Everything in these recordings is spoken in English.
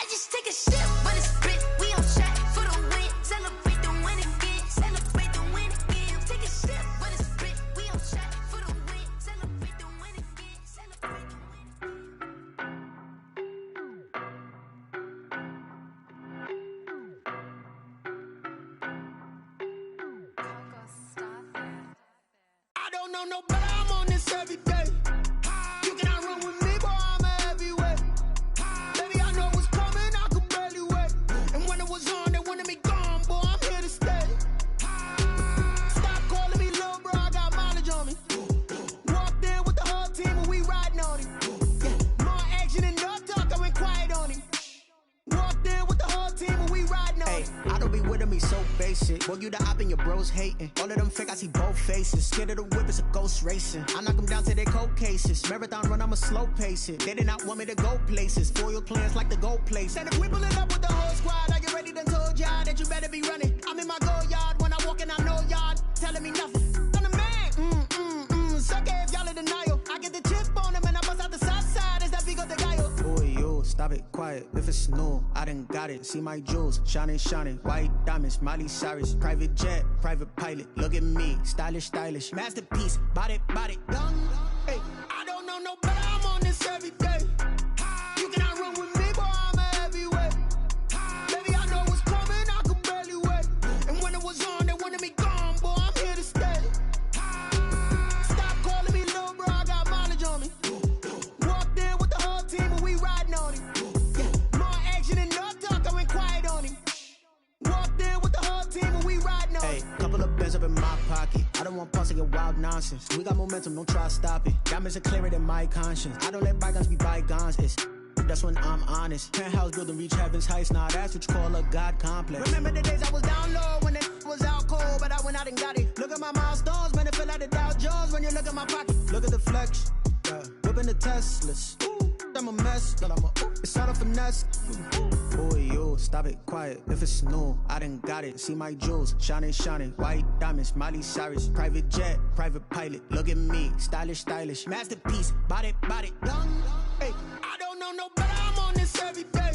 just take a sip, but it's spit. We on shot for the win. Celebrate the win again. Celebrate the win again. Take a sip, but it's spit. We on shot for the win. Celebrate the win again. Celebrate the I don't know no better, I'm on this every day. You cannot run with me, boy, I'm a heavyweight. Baby, I know what's coming, I could barely wait. And when it was on, they wanted me gone, boy, I'm here to stay. Stop calling me little bro, I got mileage on me. Walked in with the whole team and we riding on him. Yeah, more action and no talk, I went quiet on him. Walked in with the whole team and we riding on him. I don't be with him, he's so basic. Boy, you the op and your bros hating. All of them fake, I see both faces. Scared of the whip, it's a ghost racing. I knock them down to their cold cases. Marathon run, I'ma slow pace it. They did not want me to go places. Foil plans like the gold place. And if we pulling up with the whole squad, I get ready done told y'all that you better be running. I'm in my go yard when I walk in, I know y'all telling me nothing. I'm the man, suck it if y'all in denial. I get the chip on them and I bust out the south side. Is that Vigo de Gallo? Boy, yo, stop it, quiet. If it's new, I done got it. See my jewels, shining, white diamonds, Miley Cyrus, private jet, private pilot. Look at me, stylish, masterpiece, body, done. Hey, I don't know no better, I'm on this every day. You cannot run with me, boy, I'm a heavyweight. Baby, I know what's coming, I could barely wait. And when it was on, they wanted me gone, boy, I'm here to stay. Stop calling me little bro, I got mileage on me. Walked in with the whole team and we riding on him. Yeah, more action and no talk, I went quiet on him. Walked in with the whole team and we riding on him. Hey, couple of bands up in my pocket. I don't want pulse to get wild nonsense. We got momentum, don't try to stop it. Diamonds are clearer than my conscience. I don't let bygones be bygones. That's when I'm honest. Penthouse building reach heaven's heights. Now that's what you call a God complex. Remember the days I was down low when it was out cold, but I went out and got it. Look at my milestones, man, it feel like the Dow Jones when you look at my pocket. Look at the flex, whipping the Teslas. I'm a mess, but it's all a finesse. Boy, yo, stop it, quiet. If it's new, I done got it. See my jewels, shining, white diamonds, Miley Cyrus, private jet, private pilot. Look at me, stylish, masterpiece, body, done. Hey, I don't know no better, I'm on this every day.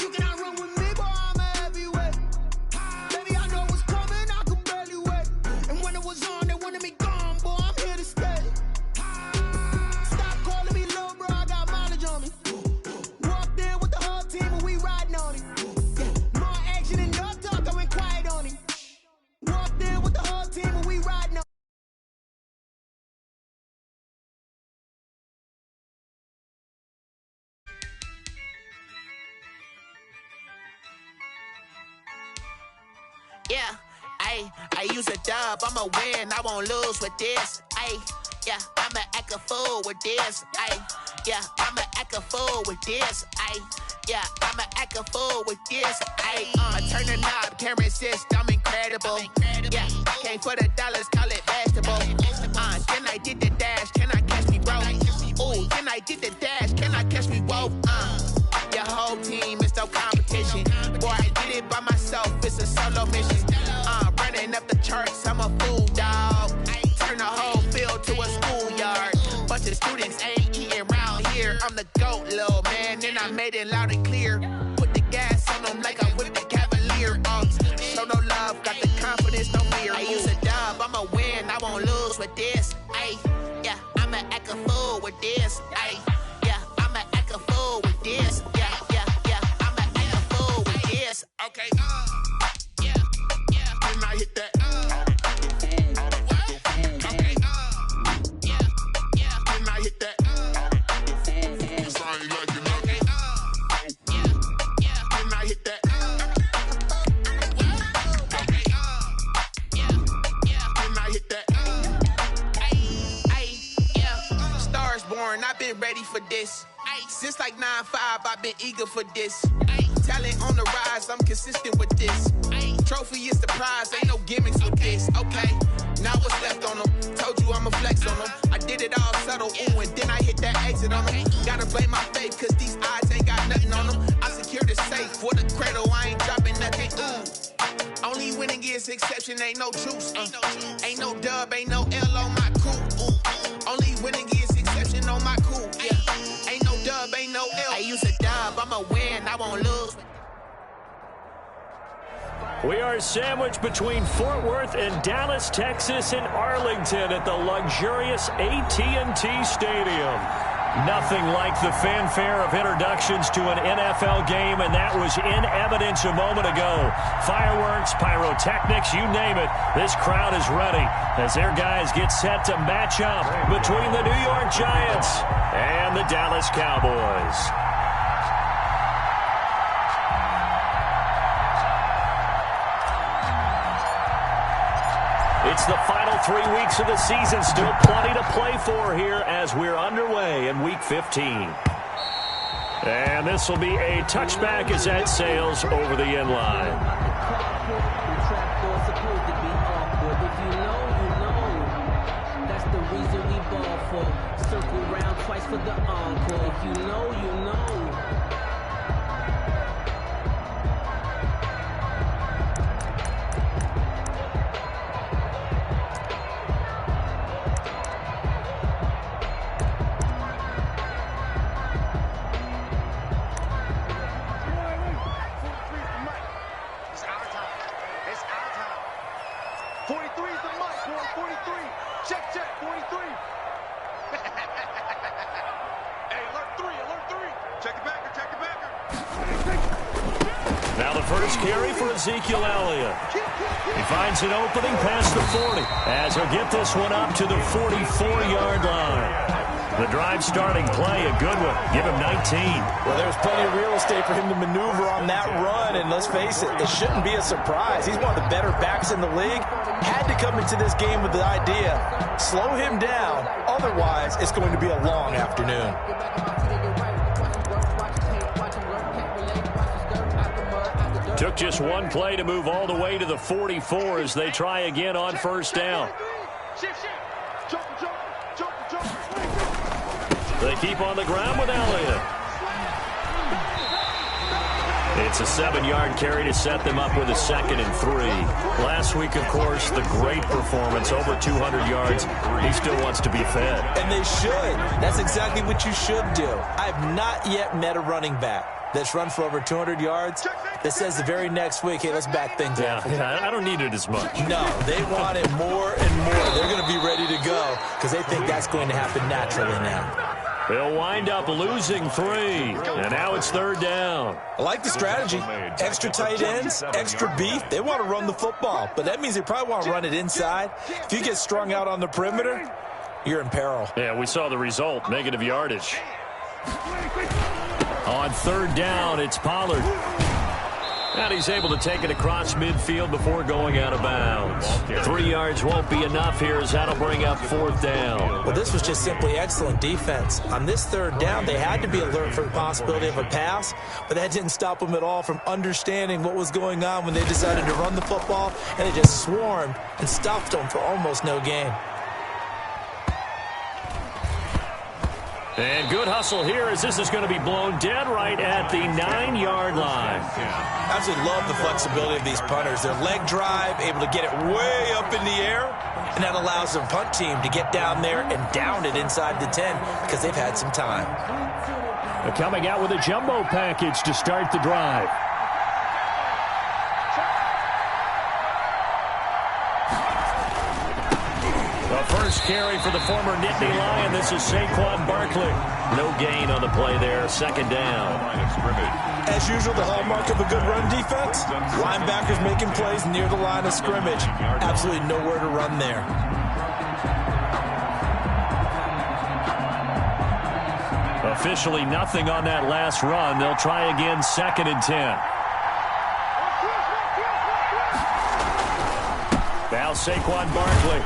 You cannot run with me, boy, I'm a heavyweight. Baby, I know what's coming, I could barely wait. And when it was on, they wanted me gone, boy, I'm here to stay. Stop calling me little bro, I got mileage on me. Walked in with the whole team and we riding on him. Yeah, more action and no talk, I went quiet on him. Walked in with the whole team and we riding on him. Yeah, I use a dub, I'ma win, I won't lose with this. Yeah, I'ma act a fool with this. Yeah, I'ma act a fool with this. Yeah, I'ma act a fool with this. Turn the knob, camera assist, I'm incredible. Yeah, came for the dollars, call it vegetable. Then I did the dash, can I catch me, bro? Ooh, then I did the dash, can I catch me, whoa? Your whole team is no competition. Boy, I did it by myself, it's a solo mission. Running up the charts, I'm a fool, dog. Turn the whole field to a schoolyard. Bunch of students ain't eating round here. I'm the GOAT, little man, and I made it loud and clear. Put the gas on them like I'm with the Cavalier. Show no love, got the confidence, no fear. I use a dub, I'ma win, I won't lose with this. Yeah, I'ma act a fool with this. Yeah, I'ma act a fool with this. Yeah, I'ma act a fool with this. Okay, yeah, and I hit that. Okay, yeah, and I hit that. Cause I ain't like it. Okay, yeah, and I hit that. Okay, yeah, and I hit that. Yeah, Stars born, I've been ready for this. Since like 9-5, I've been eager for this. Talent on the rise, I'm consistent with this. Trophy is the prize, ain't no gimmicks with this. Okay, now what's left on them? Told you I'ma flex on them. I did it all subtle, ooh, and then I hit that exit on them. Gotta blame my faith, cause these odds ain't got nothing on them. I secure the safe for the cradle, I ain't dropping nothing, ooh. Only winning is exception, ain't no truce. Ain't no dub, ain't no L on my crew. Only winning is exception on my crew, yeah. Ain't no dub, ain't no L. I use a dub, I'ma win, I I won't lose. We are sandwiched between Fort Worth and Dallas, Texas, and Arlington at the luxurious AT&T Stadium. Nothing like the fanfare of introductions to an NFL game, and that was in evidence a moment ago. Fireworks, pyrotechnics, you name it. This crowd is ready as their guys get set to match up between the New York Giants and the Dallas Cowboys. It's the final 3 weeks of the season. Still plenty to play for here as we're underway in Week 15. And this will be a touchback as that sails over the end line. That's the reason we ball for. Circle round twice for the encore. If you know, you know. Carry for Ezekiel Elliott. He finds an opening past the 40 as he'll get this one up to the 44-yard line. The drive starting play, a good one. Give him 19. Well, there's plenty of real estate for him to maneuver on that run, and let's face it, it shouldn't be a surprise. He's one of the better backs in the league. Had to come into this game with the idea, slow him down, otherwise it's going to be a long afternoon. Took just one play to move all the way to the 44 as they try again on first down. They keep on the ground with Elliott. It's a 7-yard carry to set them up with a 2nd and 3. Last week, of course, the great performance, over 200 yards. He still wants to be fed. And they should. That's exactly what you should do. I have not yet met a running back that's run for over 200 yards that says the very next week, hey, let's back things up. Yeah, I don't need it as much. No, they want it more and more. They're going to be ready to go because they think that's going to happen naturally now. They'll wind up losing 3, and now it's 3rd down. I like the strategy. Extra tight ends, extra beef. They want to run the football, but that means they probably want to run it inside. If you get strung out on the perimeter, you're in peril. Yeah, we saw the result, negative yardage. On 3rd down, it's Pollard. And he's able to take it across midfield before going out of bounds. 3 yards won't be enough here as that'll bring up 4th down. Well, this was just simply excellent defense. On this 3rd down, they had to be alert for the possibility of a pass, but that didn't stop them at all from understanding what was going on when they decided to run the football, and they just swarmed and stopped them for almost no gain. And good hustle here as this is going to be blown dead right at the 9-yard line. I absolutely love the flexibility of these punters. Their leg drive, able to get it way up in the air, and that allows the punt team to get down there and down it inside the 10 because they've had some time. They're coming out with a jumbo package to start the drive. The first carry for the former Nittany Lion. This is Saquon Barkley. No gain on the play there. 2nd down. As usual, the hallmark of a good run defense, linebackers making plays near the line of scrimmage. Absolutely nowhere to run there. Officially nothing on that last run. They'll try again, 2nd and 10. Now Saquon Barkley.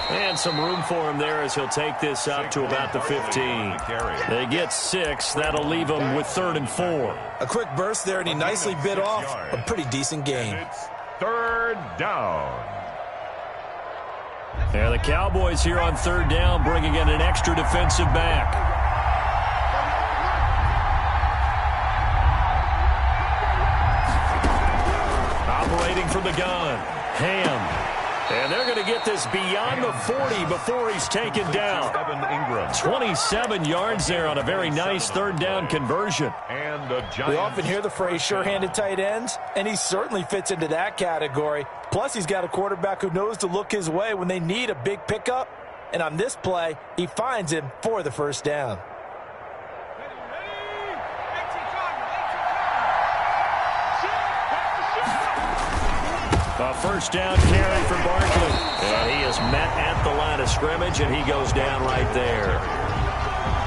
And some room for him there as he'll take this up to about the 15. They get 6. That'll leave them with 3rd and 4. A quick burst there, and he nicely bit off a pretty decent gain. It's 3rd down. Yeah, the Cowboys here on 3rd down, bringing in an extra defensive back. Operating from the gun, Ham. And they're going to get this beyond the 40 before he's taken down. 27 yards there on a very nice third down conversion. And the Giants. We often hear the phrase sure-handed tight ends, and he certainly fits into that category. Plus, he's got a quarterback who knows to look his way when they need a big pickup. And on this play, he finds him for the first down. A first down carry for Barkley. And he is met at the line of scrimmage, and he goes down right there.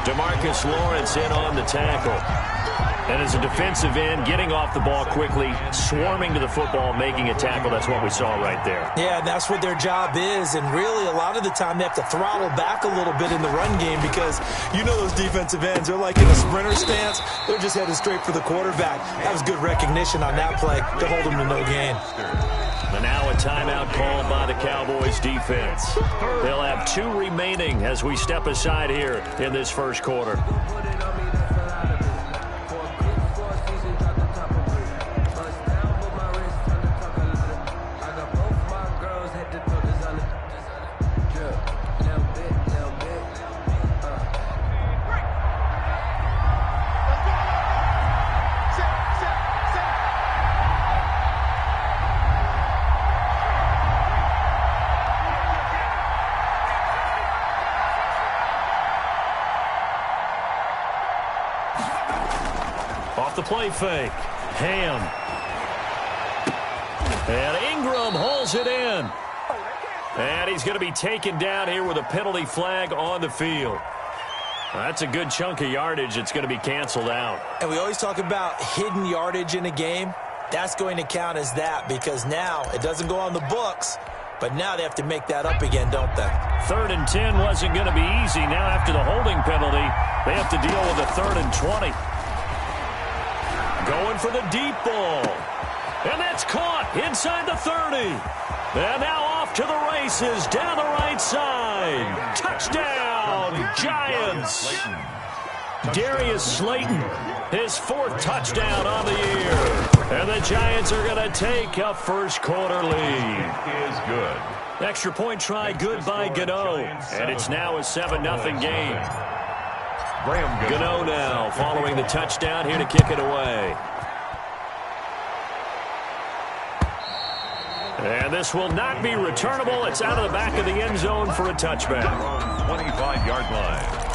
DeMarcus Lawrence in on the tackle. And as a defensive end, getting off the ball quickly, swarming to the football, making a tackle. That's what we saw right there. Yeah, and that's what their job is. And really, a lot of the time, they have to throttle back a little bit in the run game because you know those defensive ends, they're like in a sprinter stance. They're just headed straight for the quarterback. That was good recognition on that play to hold them to no gain. And now a timeout called by the Cowboys defense. They'll have 2 remaining as we step aside here in this first quarter. Off the play fake. Ham. And Ingram hauls it in. And he's going to be taken down here with a penalty flag on the field. That's a good chunk of yardage. It's going to be canceled out. And we always talk about hidden yardage in a game. That's going to count as that because now it doesn't go on the books, but now they have to make that up again, don't they? 3rd and 10 wasn't going to be easy. Now after the holding penalty, they have to deal with a 3rd and 20. Going for the deep ball. And that's caught inside the 30. And now off to the races down the right side. Touchdown, Giants. Darius Slayton, his 4th touchdown on the year. And the Giants are going to take a first quarter lead. Is good. Extra point try good by Gano. And it's now a 7-0 game. Gano now following the touchdown here to kick it away. And this will not be returnable. It's out of the back of the end zone for a touchback. 25-yard line.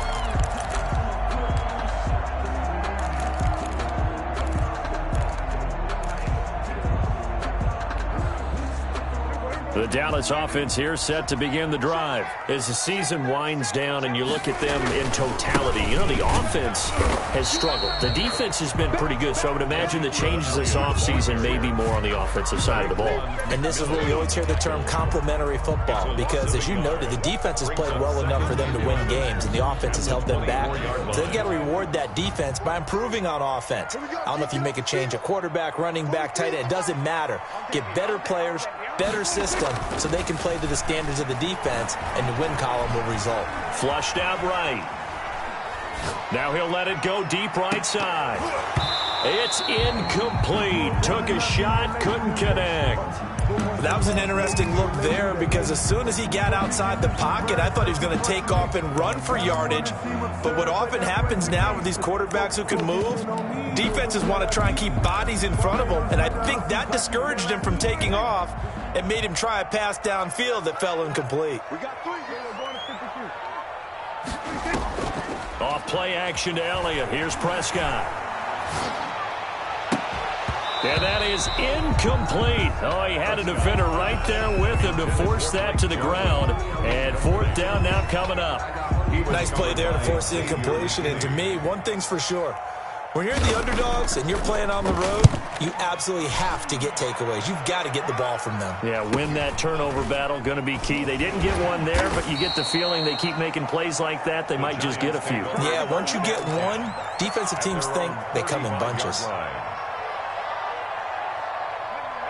The Dallas offense here set to begin the drive. As the season winds down and you look at them in totality, you know, the offense has struggled. The defense has been pretty good, so I would imagine the changes this offseason may be more on the offensive side of the ball. And this is where we always hear the term complementary football because, as you noted, the defense has played well enough for them to win games, and the offense has held them back. So they've got to reward that defense by improving on offense. I don't know if you make a change, a quarterback, running back, tight end, it doesn't matter. Get better players, better system, so they can play to the standards of the defense, and the win column will result. Flushed out right. Now he'll let it go deep right side. It's incomplete. Took a shot, couldn't connect. That was an interesting look there because as soon as he got outside the pocket, I thought he was going to take off and run for yardage. But what often happens now with these quarterbacks who can move, defenses want to try and keep bodies in front of them. And I think that discouraged him from taking off and made him try a pass downfield that fell incomplete. Off play action to Elliott. Here's Prescott. And that is incomplete. Oh, he had a defender right there with him to force that to the ground. And 4th down now coming up. Nice play there to force the incompletion. And to me, one thing's for sure. When you're the underdogs and you're playing on the road, you absolutely have to get takeaways. You've got to get the ball from them. Yeah, win that turnover battle, going to be key. They didn't get one there, but you get the feeling they keep making plays like that, they might just get a few. Yeah, once you get one, defensive teams think they come in bunches.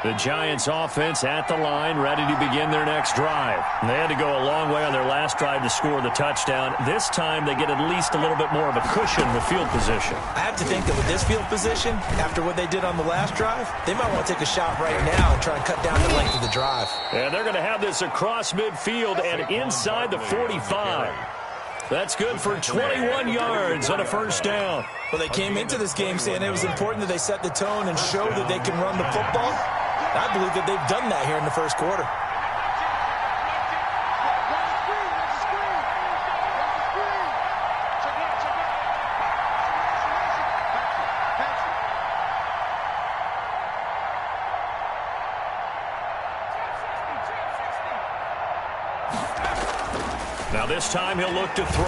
The Giants offense at the line, ready to begin their next drive. And they had to go a long way on their last drive to score the touchdown. This time they get at least a little bit more of a cushion with field position. I have to think that with this field position, after what they did on the last drive, they might want to take a shot right now and try and cut down the length of the drive. And they're going to have this across midfield and inside the 45. That's good for 21 yards on a first down. Well, they came into this game saying it was important that they set the tone and show that they can run the football. I believe that they've done that here in the first quarter. Now this time he'll look to throw.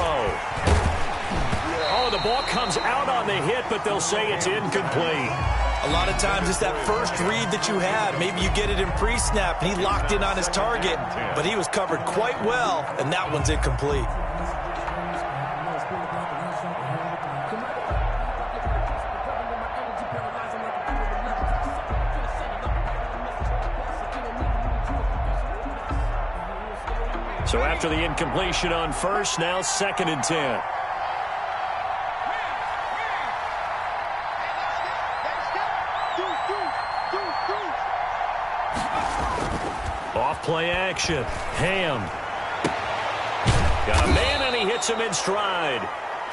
Oh, the ball comes out on the hit, but they'll say it's incomplete. A lot of times it's that first read that you had. Maybe you get it in pre-snap, and he locked in on his target, but he was covered quite well, and that one's incomplete. So after the incompletion on first, now 2nd and 10. Off play action. Ham. Got a man, and he hits him in stride.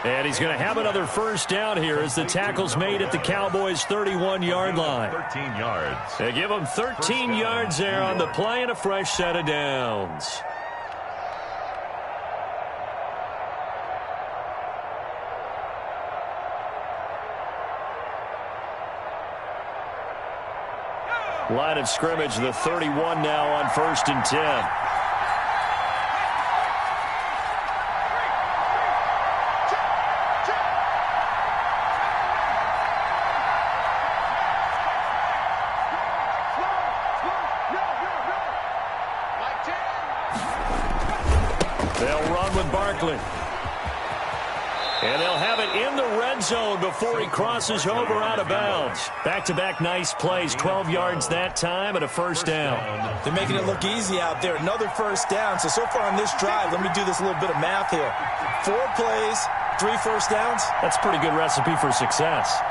And he's going to have another first down here as the tackle's made at the Cowboys' 31-yard line. 13 yards. They give him 13 yards there on the play and a fresh set of downs. Line of scrimmage, the 31 now on 1st and 10. They'll run with Barkley. And they'll have it in the red zone before he crosses over out of bounds. Back-to-back nice plays, 12 yards that time and a first down. They're making it look easy out there. Another first down. So far on this drive, let me do this little bit of math here. 4 plays, 3 first downs. That's a pretty good recipe for success.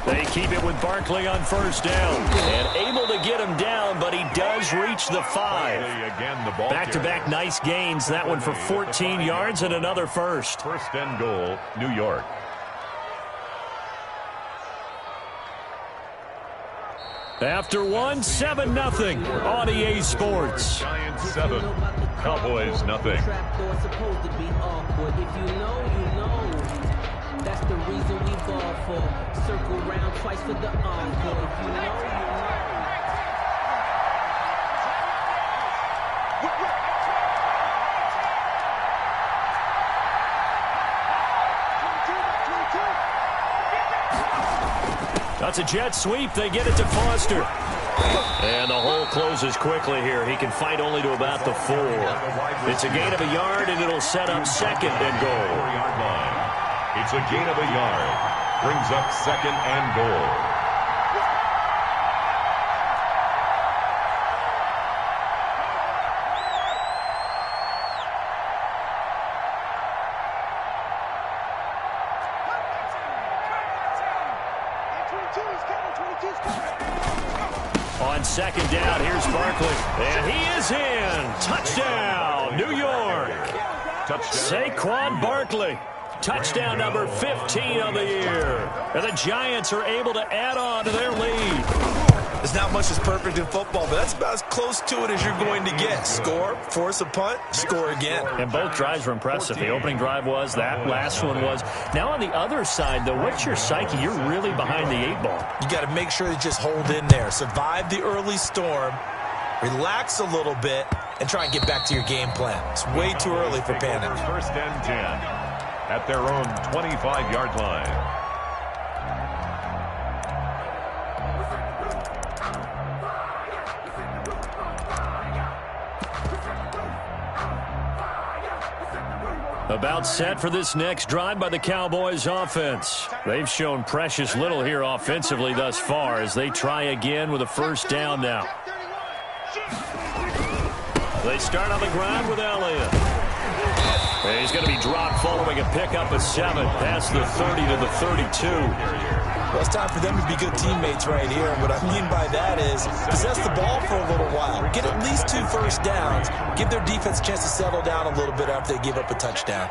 They keep it with Barkley on first down. And able to get him down, but he does reach the 5. Back-to-back nice gains. That one for 14 yards and another first. 1st and goal, New York. After one, 7-0 on EA Sports. Giants 7, Cowboys nothing. That's the reason we ball for. Circle round twice for the encore. If you know, you know. That's a jet sweep. They get it to Foster. And the hole closes quickly here. He can fight only to about the 4. It's a gain of a yard, and it'll set up 2nd and goal. 4-yard line. It's a gain of a yard. Brings up 2nd and goal. On 2nd down, here's Barkley. And he is in. Touchdown, New York. Saquon Barkley. Touchdown number 15 of the year. And the Giants are able to add on to their lead. There's not much that's perfect in football, but that's about as close to it as you're going to get. Score, force a punt, score again. And both drives were impressive. The opening drive was, that last one was. Now on the other side, though, what's your psyche? You're really behind the 8 ball. You got to make sure you just hold in there. Survive the early storm, relax a little bit, and try and get back to your game plan. It's way too early for panic. 1st and 10 at their own 25-yard line. About set for this next drive by the Cowboys offense. They've shown precious little here offensively thus far as they try again with a first down now. They start on the ground with Elliott. And he's going to be dropped following a pickup of 7 past the 30 to the 32. Well, it's time for them to be good teammates right here. What I mean by that is possess the ball for a little while. Get at least 2 first downs. Give their defense a chance to settle down a little bit after they give up a touchdown.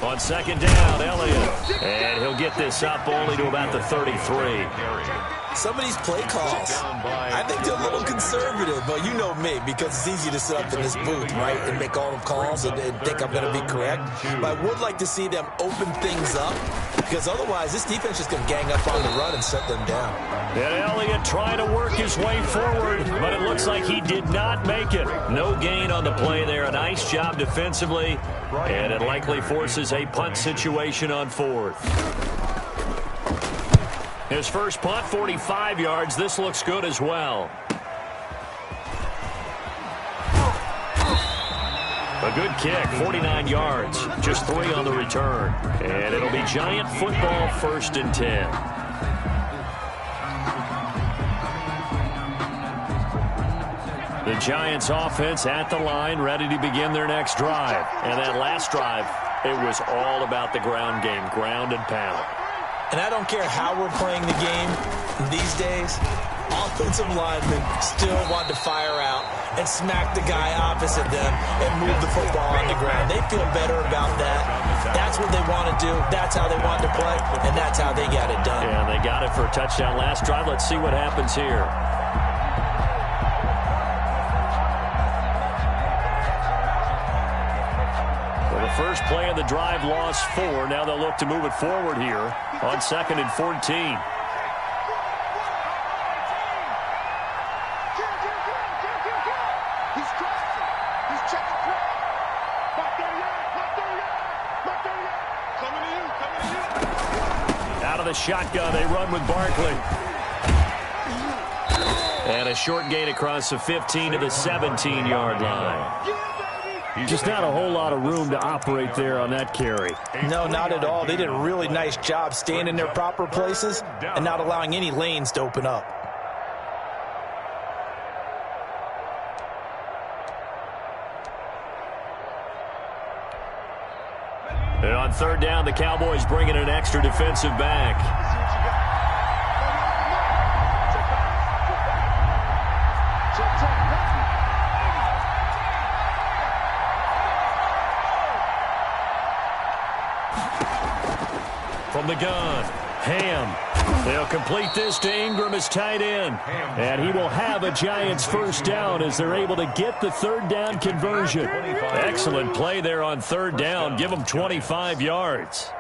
On second down, Elliott. And he'll get this up only to about the 33. Some of these play calls, I think they're a little conservative, but you know me, because it's easy to sit up in this booth, right, and make all the calls and think I'm going to be correct. But I would like to see them open things up, because otherwise this defense is going to gang up on the run and set them down. And Elliott trying to work his way forward, but it looks like he did not make it. No gain on the play there. A nice job defensively, and it likely forces a punt situation on 4th. His first punt, 45 yards. This looks good as well. A good kick, 49 yards. Just 3 on the return. And it'll be Giant football, 1st and 10. The Giants offense at the line, ready to begin their next drive. And that last drive, it was all about the ground game, ground and pound. And I don't care how we're playing the game these days, offensive linemen still want to fire out and smack the guy opposite them and move the football on the ground. They feel better about that. That's what they want to do. That's how they want to play, and that's how they got it done. Yeah, they got it for a touchdown last drive. Let's see what happens here. First play of the drive, lost 4. Now they'll look to move it forward here on 2nd and 14. Out of the shotgun, they run with Barkley. And a short gain across the 15 to the 17-yard line. Just not a whole lot of room to operate there on that carry. No, not at all. They did a really nice job staying in their proper places and not allowing any lanes to open up. And on 3rd down, the Cowboys bring in an extra defensive back. From the gun, Ham. They'll complete this to Ingram as tight end. And he will have a Giants first down as they're able to get the 3rd down conversion. Excellent play there on 3rd down. Give them 25 yards.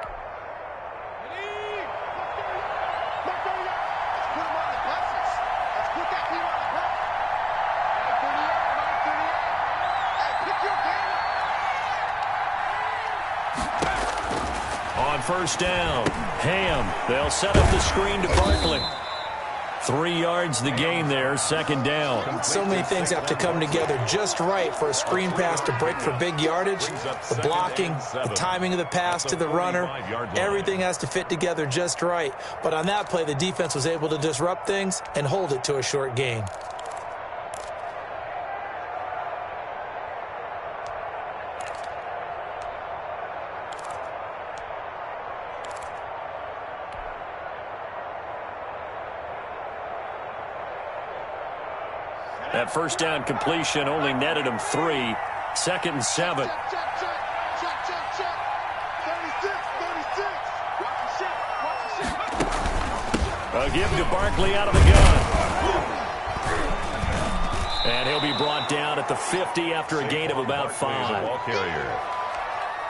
First down, Ham. They'll set up the screen to Barkley. 3 yards the gain there, 2nd down. So many things have to come together just right for a screen pass to break for big yardage. The blocking, the timing of the pass to the runner, everything has to fit together just right. But on that play, the defense was able to disrupt things and hold it to a short gain. That first down completion only netted him 3. 2nd and 7. A give to Barkley out of the gun. And he'll be brought down at the 50 after a gain of about 5. Ball carrier.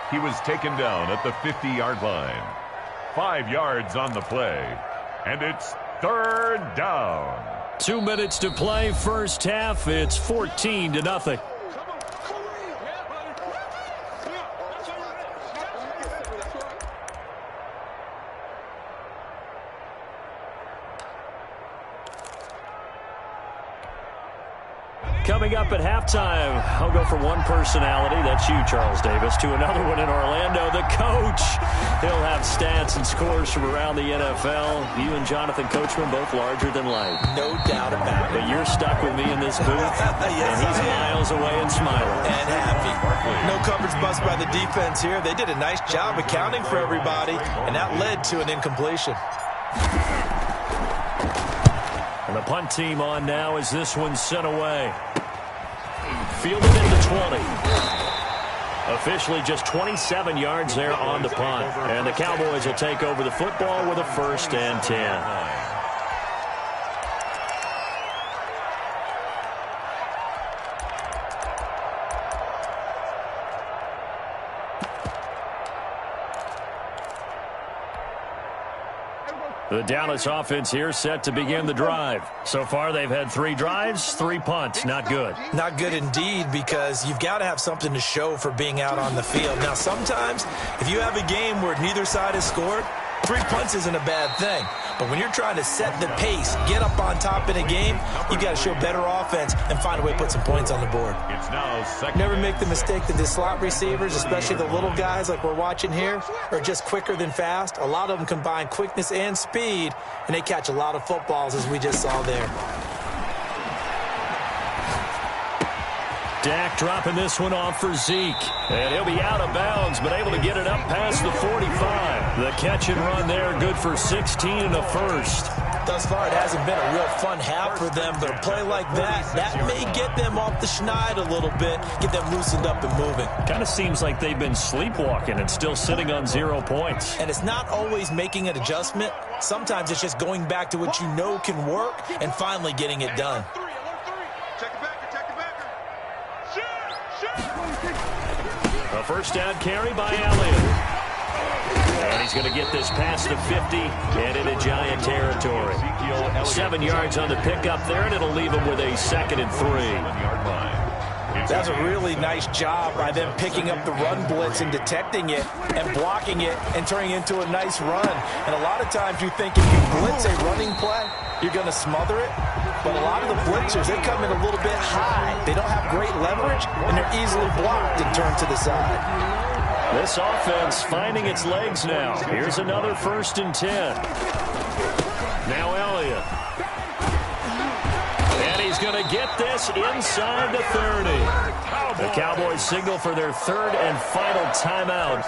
He was taken down at the 50-yard line. 5 yards on the play. And it's 3rd down. 2 minutes to play, first half. It's 14-0. Coming up at halftime, I'll go from one personality, that's you, Charles Davis, to another one in Orlando, the coach. He'll have stats and scores from around the NFL. You and Jonathan Coachman, both larger than life. No doubt about it. But you're stuck with me in this booth, yes, and he's miles away and smiling. And happy. No coverage bust by the defense here. They did a nice job accounting for everybody, and that led to an incompletion. And the punt team on now as this one's sent away. Fielded in the 20. Officially just 27 yards there on the punt. And the Cowboys will take over the football with a 1st and 10. The Dallas offense here set to begin the drive. So far, they've had 3 drives, 3 punts. Not good. Not good indeed, because you've got to have something to show for being out on the field. Now, sometimes, if you have a game where neither side has scored, 3 punts isn't a bad thing. But when you're trying to set the pace, get up on top in a game, you've got to show better offense and find a way to put some points on the board. It's now second. Never make the mistake that the slot receivers, especially the little guys like we're watching here, are just quicker than fast. A lot of them combine quickness and speed, and they catch a lot of footballs, as we just saw there. Dak dropping this one off for Zeke. And he'll be out of bounds, but able to get it up past the 45. The catch and run there, good for 16 and a 1st. Thus far, it hasn't been a real fun half for them, but a play like that may get them off the schneid a little bit, get them loosened up and moving. Kind of seems like they've been sleepwalking and still sitting on 0 points. And it's not always making an adjustment. Sometimes it's just going back to what you know can work and finally getting it done. A 1st down carry by Elliott. And he's going to get this past the 50 and into Giant territory. 7 yards on the pickup there, and it'll leave him with a 2nd and 3. That's a really nice job by them picking up the run blitz and detecting it and blocking it and turning it into a nice run. And a lot of times you think if you blitz a running play, you're going to smother it. But a lot of the blitzers, they come in a little bit high. They don't have great leverage, and they're easily blocked and turned to the side. This offense finding its legs now. Here's another 1st and 10. Now Elliott. And he's going to get this inside the 30. The Cowboys signal for their 3rd and final timeout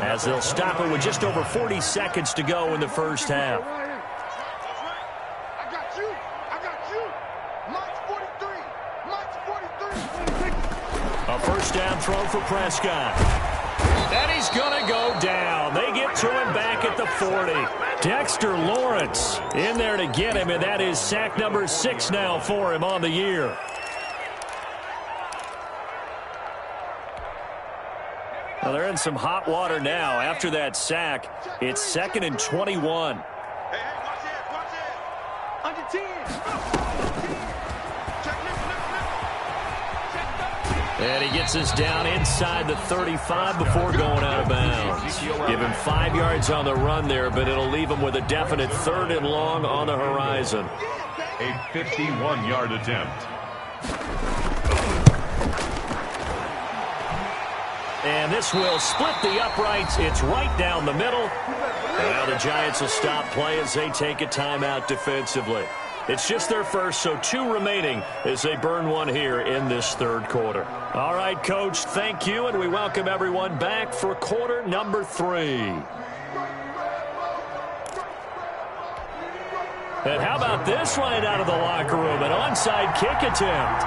as they'll stop it with just over 40 seconds to go in the 1st half. A 1st down throw for Prescott. And he's going to go down. They get to him back at the 40. Dexter Lawrence in there to get him, and that is sack number 6 now for him on the year. Well, they're in some hot water now. After that sack, it's 2nd and 21. Hey, watch it. Under 10. And he gets us down inside the 35 before going out of bounds. Give him 5 yards on the run there, but it'll leave him with a definite 3rd and long on the horizon. A 51-yard attempt. And this will split the uprights. It's right down the middle. And now the Giants will stop play as they take a timeout defensively. It's just their 1st, so 2 remaining as they burn one here in this 3rd quarter. All right, Coach, thank you, and we welcome everyone back for quarter number 3. And how about this right out of the locker room? An onside kick attempt.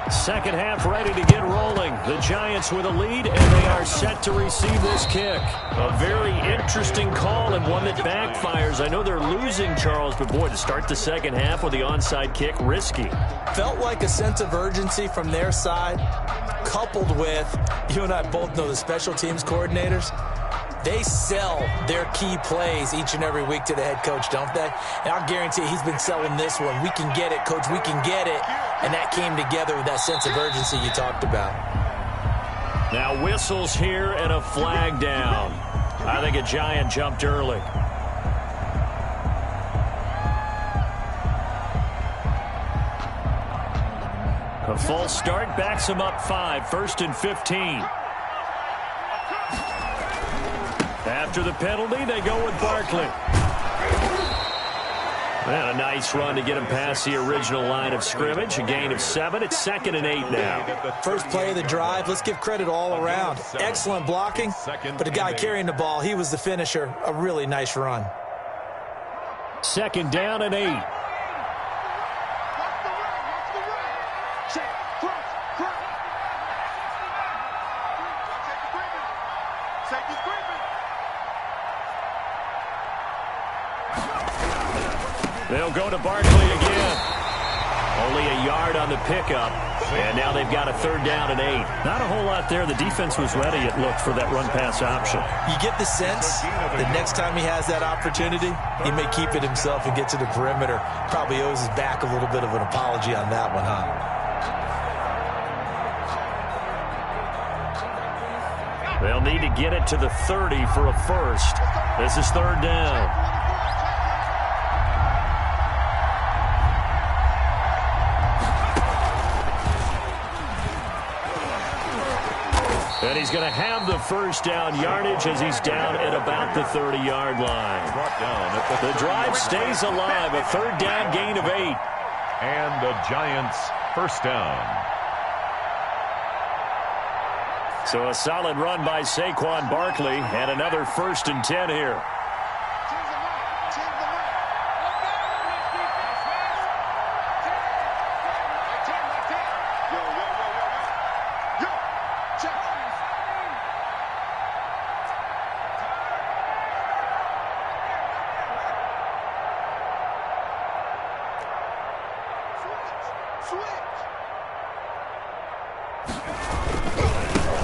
Second half ready to get rolling. The Giants with a lead, and they are set to receive this kick. A very interesting call and one that backfires. I know they're losing, Charles, but boy, to start the second half with the onside kick, risky. Felt like a sense of urgency from their side, coupled with, you and I both know the special teams coordinators, they sell their key plays each and every week to the head coach, don't they? And I'll guarantee he's been selling this one. We can get it, coach, we can get it. And that came together with that sense of urgency you talked about. Now whistles here and a flag down. I think a Giant jumped early. A false start backs him up 5, 1st and 15. After the penalty, they go with Barkley. And a nice run to get him past the original line of scrimmage. A gain of 7. It's 2nd and 8 now. First play of the drive. Let's give credit all around. Excellent blocking, but the guy carrying the ball, he was the finisher. A really nice run. 2nd down and 8. They'll go to Barkley again. Only a yard on the pickup. And now they've got a 3rd down and 8. Not a whole lot there. The defense was ready, it looked, for that run-pass option. You get the sense that next time he has that opportunity, he may keep it himself and get to the perimeter. Probably owes his back a little bit of an apology on that one, huh? They'll need to get it to the 30 for a first. This is 3rd down. And he's going to have the first down yardage as he's down at about the 30-yard line. The drive stays alive. A 3rd down gain of 8. And the Giants' first down. So a solid run by Saquon Barkley and another 1st and 10 here.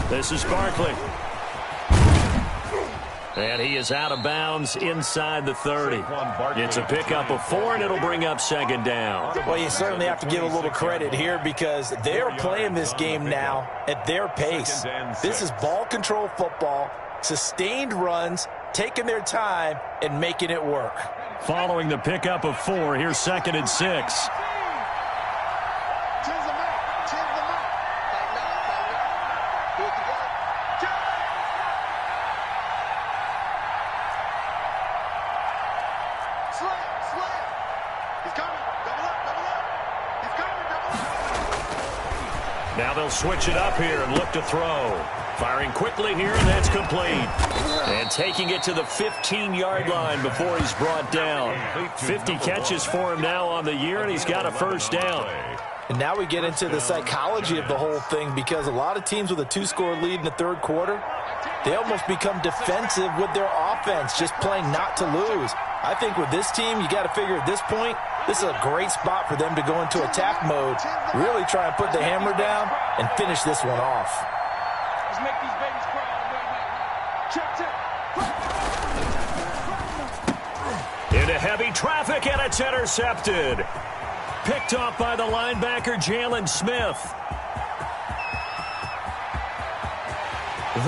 This is Barkley. And he is out of bounds inside the 30. It's a pickup of 4, and it'll bring up 2nd down. Well, you certainly have to give a little credit here because they're playing this game now at their pace. This is ball control football, sustained runs, taking their time, and making it work. Following the pickup of 4, here's 2nd and 6. Now they'll switch it up here and look to throw. Firing quickly here, and that's complete. And taking it to the 15-yard line before he's brought down. 50 catches for him now on the year, and he's got a first down. And now we get into the psychology of the whole thing because a lot of teams with a 2-score lead in the 3rd quarter, they almost become defensive with their offense, just playing not to lose. I think with this team, you got to figure at this point, this is a great spot for them to go into attack mode, really try and put the hammer down and finish this one off. Let's make these babies cry. Into heavy traffic, and it's intercepted. Picked off by the linebacker, Jalen Smith.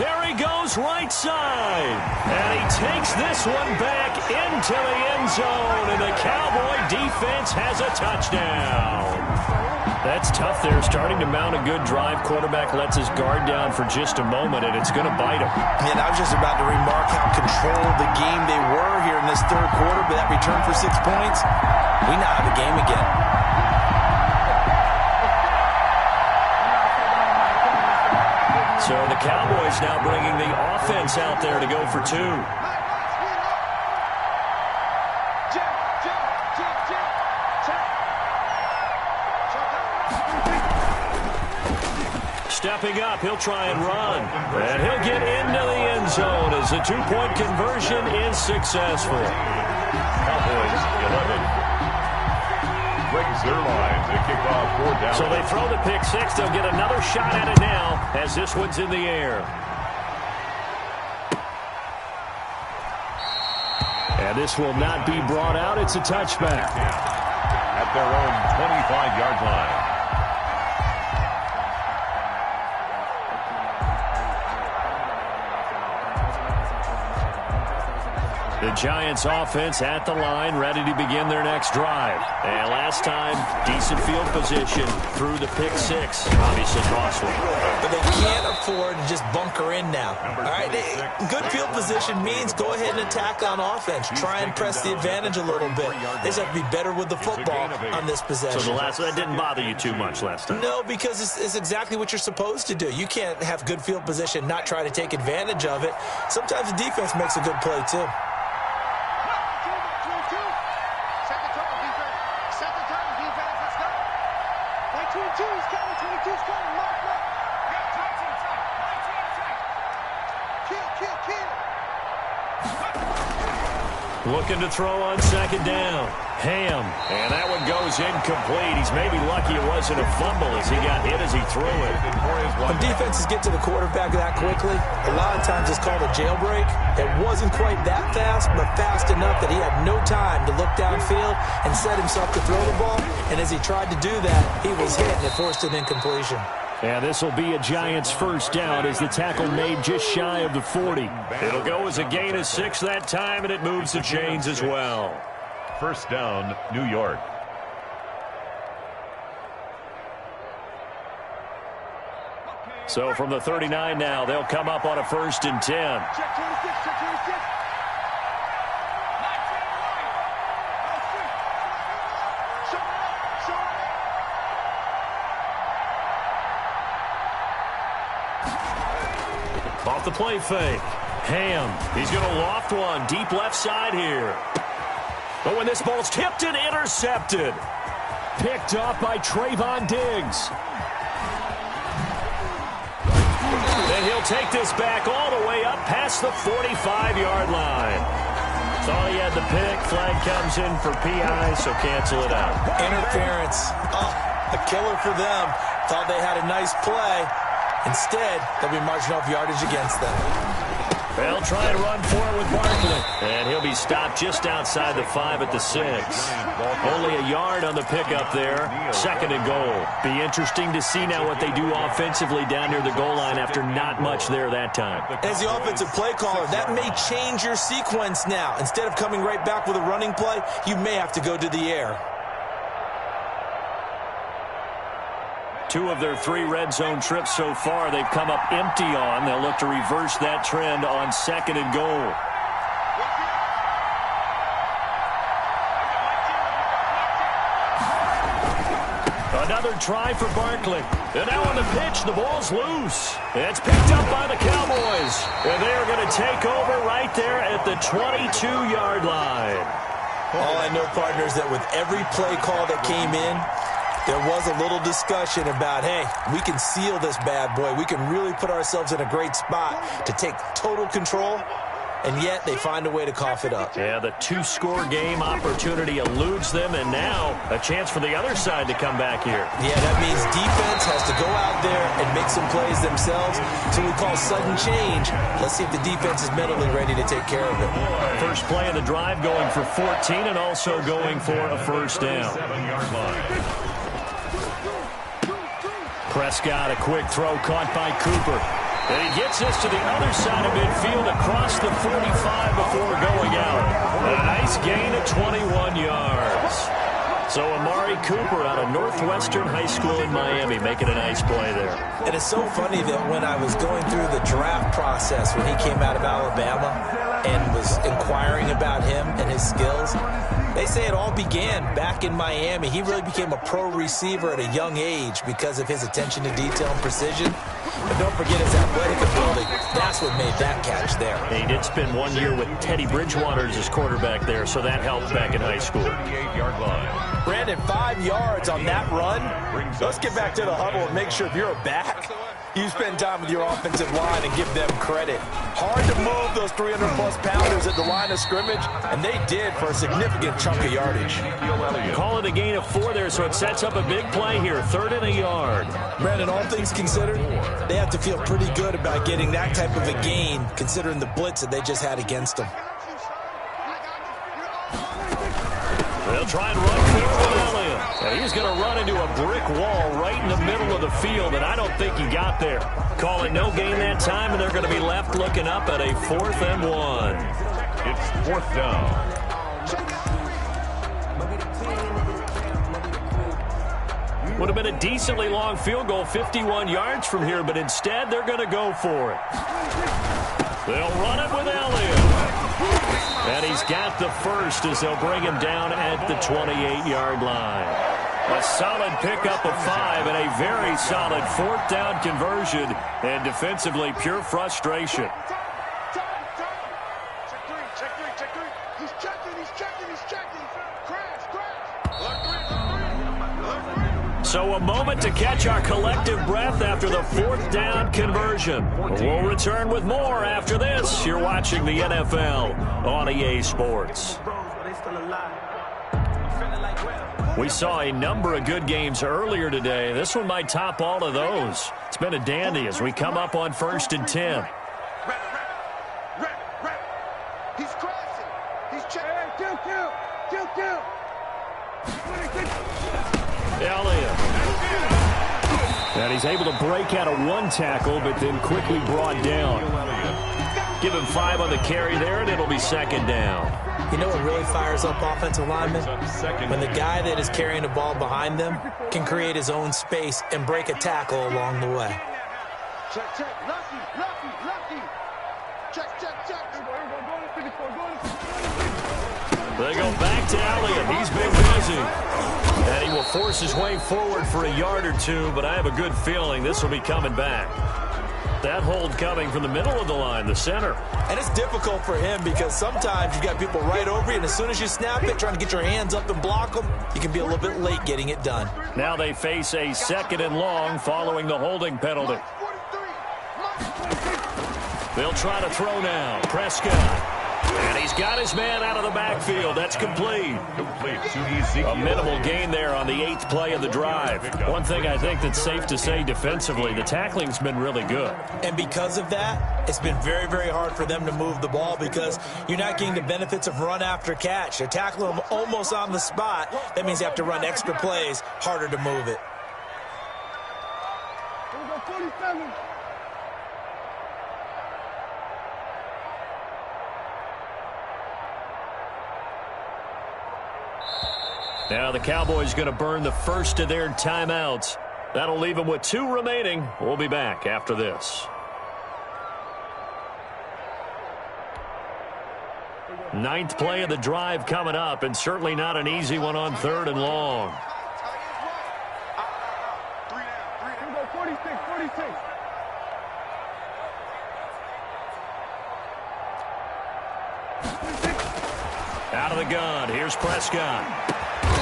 There he goes, right side. And he takes this one back into the end zone, and the Cowboy defense has a touchdown. That's tough there, starting to mount a good drive. Quarterback lets his guard down for just a moment, and it's going to bite him. And I was just about to remark how controlled the game they were here in this 3rd quarter, but that return for 6 points, we now have a game again. So the Cowboys now bringing the offense out there to go for 2. Stepping up, he'll try and run. And he'll get into the end zone as the 2-point conversion is successful. Cowboys 11. Breaks their line to kick off 4th down. So they throw the pick 6. They'll get another shot at it now as this one's in the air. And this will not be brought out. It's a touchback. At their own 25-yard line. The Giants offense at the line, ready to begin their next drive. And last time, decent field position through the pick six. Obviously cost one. But they can't afford to just bunker in now. All right, good field position means go ahead and attack on offense. Try and press the advantage a little bit. They just have to be better with the football on this possession. So that didn't bother you too much last time? No, because it's exactly what you're supposed to do. You can't have good field position, not try to take advantage of it. Sometimes the defense makes a good play, too. Looking to throw on second down. Ham. And that one goes incomplete. He's maybe lucky it wasn't a fumble as he got hit as he threw it. When defenses get to the quarterback that quickly, a lot of times it's called a jailbreak. It wasn't quite that fast, but fast enough that he had no time to look downfield and set himself to throw the ball. And as he tried to do that, he was hit and it forced an incompletion. And this will be a Giants first down as the tackle made just shy of the 40. It'll go as a gain of 6 that time, and it moves the chains as well. First down, New York. So from the 39 now, they'll come up on a 1st and 10. Off the play fake. Ham. He's going to loft one deep left side here. But when this ball's tipped and intercepted. Picked off by Trayvon Diggs. And he'll take this back all the way up past the 45-yard line. Thought he had the pick. Flag comes in for PI, so cancel it out. Interference. Oh, a killer for them. Thought they had a nice play. Instead, they'll be marching off yardage against them. They'll try and run for it with Barkley. And he'll be stopped just outside the 5 at the 6. Only a yard on the pickup there. 2nd and goal. Be interesting to see now what they do offensively down near the goal line after not much there that time. As the offensive play caller, that may change your sequence now. Instead of coming right back with a running play, you may have to go to the air. 2 of their 3 red zone trips so far, they've come up empty on. They'll look to reverse that trend on 2nd and goal. Another try for Barkley. And now on the pitch, the ball's loose. It's picked up by the Cowboys. And they are going to take over right there at the 22-yard line. All I know, partner, is that with every play call that came in, there was a little discussion about, hey, we can seal this bad boy. We can really put ourselves in a great spot to take total control, and yet they find a way to cough it up. Yeah, the 2-score game opportunity eludes them, and now a chance for the other side to come back here. Yeah, that means defense has to go out there and make some plays themselves. So we call sudden change. Let's see if the defense is mentally ready to take care of it. First play of the drive going for 14 and also going for a first down. Prescott, a quick throw caught by Cooper. And he gets this to the other side of midfield across the 45 before going out. And a nice gain of 21 yards. So Amari Cooper out of Northwestern High School in Miami making a nice play there. And it's so funny that when I was going through the draft process when he came out of Alabama and was inquiring about him and his skills, they say it all began back in Miami. He really became a pro receiver at a young age because of his attention to detail and precision. But don't forget his athletic ability. That's what made that catch there. He did spend 1 year with Teddy Bridgewater as his quarterback there, so that helped back in high school. 38-yard line. Brandon, 5 yards on that run. Let's get back to the huddle and make sure if you're a back, you spend time with your offensive line and give them credit. Hard to move those 300-plus pounders at the line of scrimmage, and they did for a significant chunk of yardage. Call it a gain of 4 there, so it sets up a big play here. 3rd and a yard. Brandon, all things considered, they have to feel pretty good about getting that type of a gain, considering the blitz that they just had against them. They'll try and run Cleveland Elliott. And he's going to run into a brick wall right in the middle of the field, and I don't think he got there. Call it no gain that time, and they're going to be left looking up at a 4th and 1. it's 4th down. Would have been a decently long field goal, 51 yards from here, but instead they're going to go for it. They'll run it with Elliott. And he's got the first as they'll bring him down at the 28-yard line. A solid pickup of 5 and a very solid 4th down conversion, and defensively pure frustration. So a moment to catch our collective breath after the 4th down conversion. We'll return with more after this. You're watching the NFL on EA Sports. We saw a number of good games earlier today. This one might top all of those. It's been a dandy as we come up on 1st and 10. He's crashing. He's checking. Kill. Elliott. And he's able to break out of one tackle, but then quickly brought down. Give him 5 on the carry there, and it'll be 2nd down. You know what really fires up offensive linemen? When the guy that is carrying the ball behind them can create his own space and break a tackle along the way. Check. Lucky. Check. They go back to Elliott. He's been busy. And he will force his way forward for a yard or two, but I have a good feeling this will be coming back. That hold coming from the middle of the line, the center. And it's difficult for him because sometimes you've got people right over you, and as soon as you snap it, trying to get your hands up and block them, you can be a little bit late getting it done. Now they face a 2nd and long following the holding penalty. They'll try to throw now. Prescott. And he's got his man out of the backfield. That's complete. A minimal gain there on the 8th play of the drive. One thing I think that's safe to say defensively, the tackling's been really good. And because of that, it's been very, very hard for them to move the ball because you're not getting the benefits of run after catch. They're tackling them almost on the spot. That means you have to run extra plays, harder to move it. Here we go, 47. Now the Cowboys going to burn the first of their timeouts. That'll leave them with 2 remaining. We'll be back after this. 9th play of the drive coming up, and certainly not an easy one on 3rd and long. 46. Out of the gun, here's Prescott.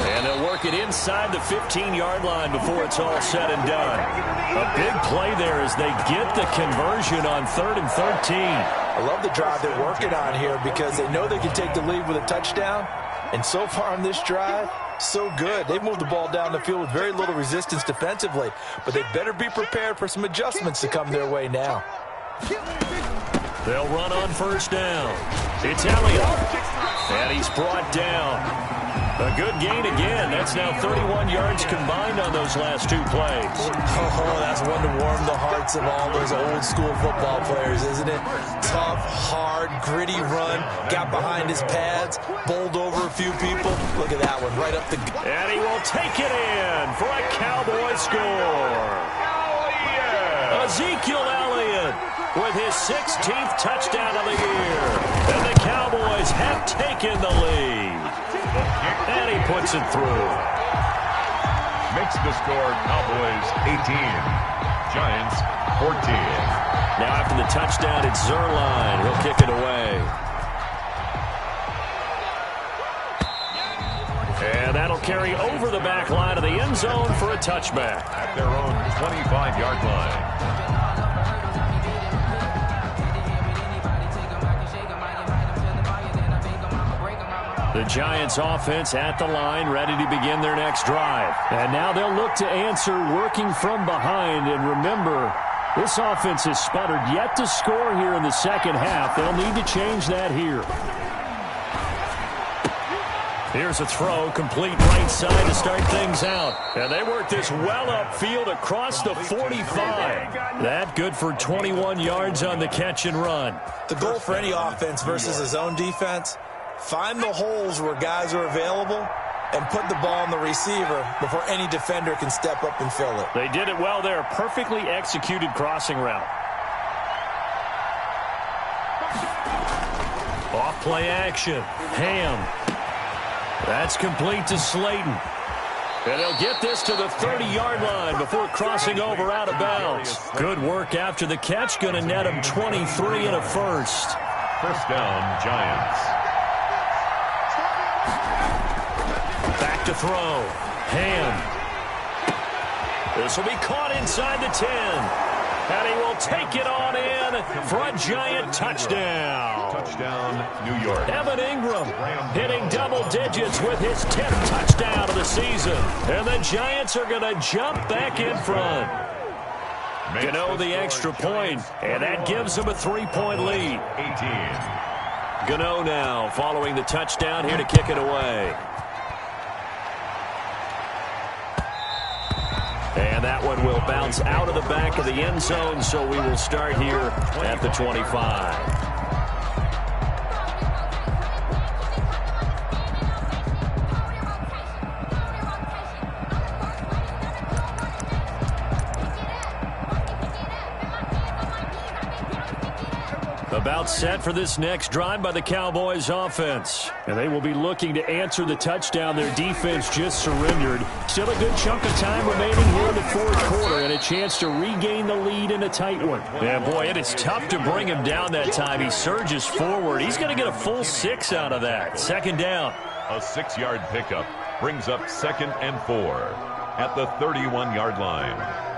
And they'll work it inside the 15-yard line before it's all said and done. A big play there as they get the conversion on 3rd and 13. I love the drive they're working on here because they know they can take the lead with a touchdown. And so far on this drive, so good. They've moved the ball down the field with very little resistance defensively. But they better be prepared for some adjustments to come their way now. They'll run on 1st down. It's Elliott. And he's brought down. A good gain again. That's now 31 yards combined on those last 2 plays. Oh, that's one to warm the hearts of all those old school football players, isn't it? Tough, hard, gritty run. Got behind his pads, bowled over a few people. Look at that one, right up the... And he will take it in for a Cowboy score. Ezekiel Elliott with his 16th touchdown of the year. And the Cowboys have taken the lead. And he puts it through. Makes the score Cowboys 18, Giants 14. Now after the touchdown, it's Zerline. He'll kick it away. And that'll carry over the back line of the end zone for a touchback. At their own 25-yard line. The Giants offense at the line, ready to begin their next drive. And now they'll look to answer working from behind. And remember, this offense has sputtered yet to score here in the 2nd half. They'll need to change that here. Here's a throw, complete right side to start things out. And they work this well upfield across the 45. That good for 21 yards on the catch and run. The goal for any offense versus a zone defense, find the holes where guys are available and put the ball on the receiver before any defender can step up and fill it. They did it well there. Perfectly executed crossing route. Off play action. Ham. That's complete to Slayton. And he'll get this to the 30-yard line before crossing over out of bounds. Good work after the catch. Going to net him 23 and a first. First down, Giants. Back to throw. Ham. This will be caught inside the 10. And he will take it on in for a Giant touchdown. Touchdown, New York. Evan Ingram hitting double digits with his 10th touchdown of the season. And the Giants are going to jump back in front. Gano the extra point, and that gives them a 3-point lead. 18. Gano now following the touchdown here to kick it away. And that one will bounce out of the back of the end zone, so we will start here at the 25. About set for this next drive by the Cowboys offense. And they will be looking to answer the touchdown their defense just surrendered. Still a good chunk of time remaining here in the fourth quarter and a chance to regain the lead in a tight one. And boy, it is tough to bring him down that time. He surges forward. He's going to get a full 6 out of that. Second down. A 6-yard pickup brings up 2nd and 4 at the 31-yard line.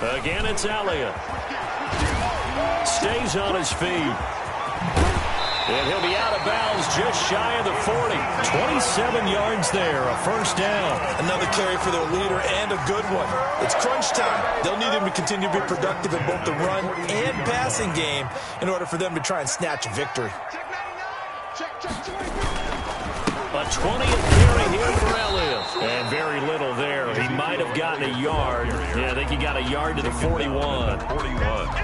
Again, it's Elliott. Stays on his feet. And he'll be out of bounds just shy of the 40. 27 yards there, a first down. Another carry for their leader and a good one. It's crunch time. They'll need him to continue to be productive in both the run and passing game in order for them to try and snatch a victory. A 20th carry here for Elliott. And very little there. He might have gotten a yard. Yeah, I think he got a yard to the 41.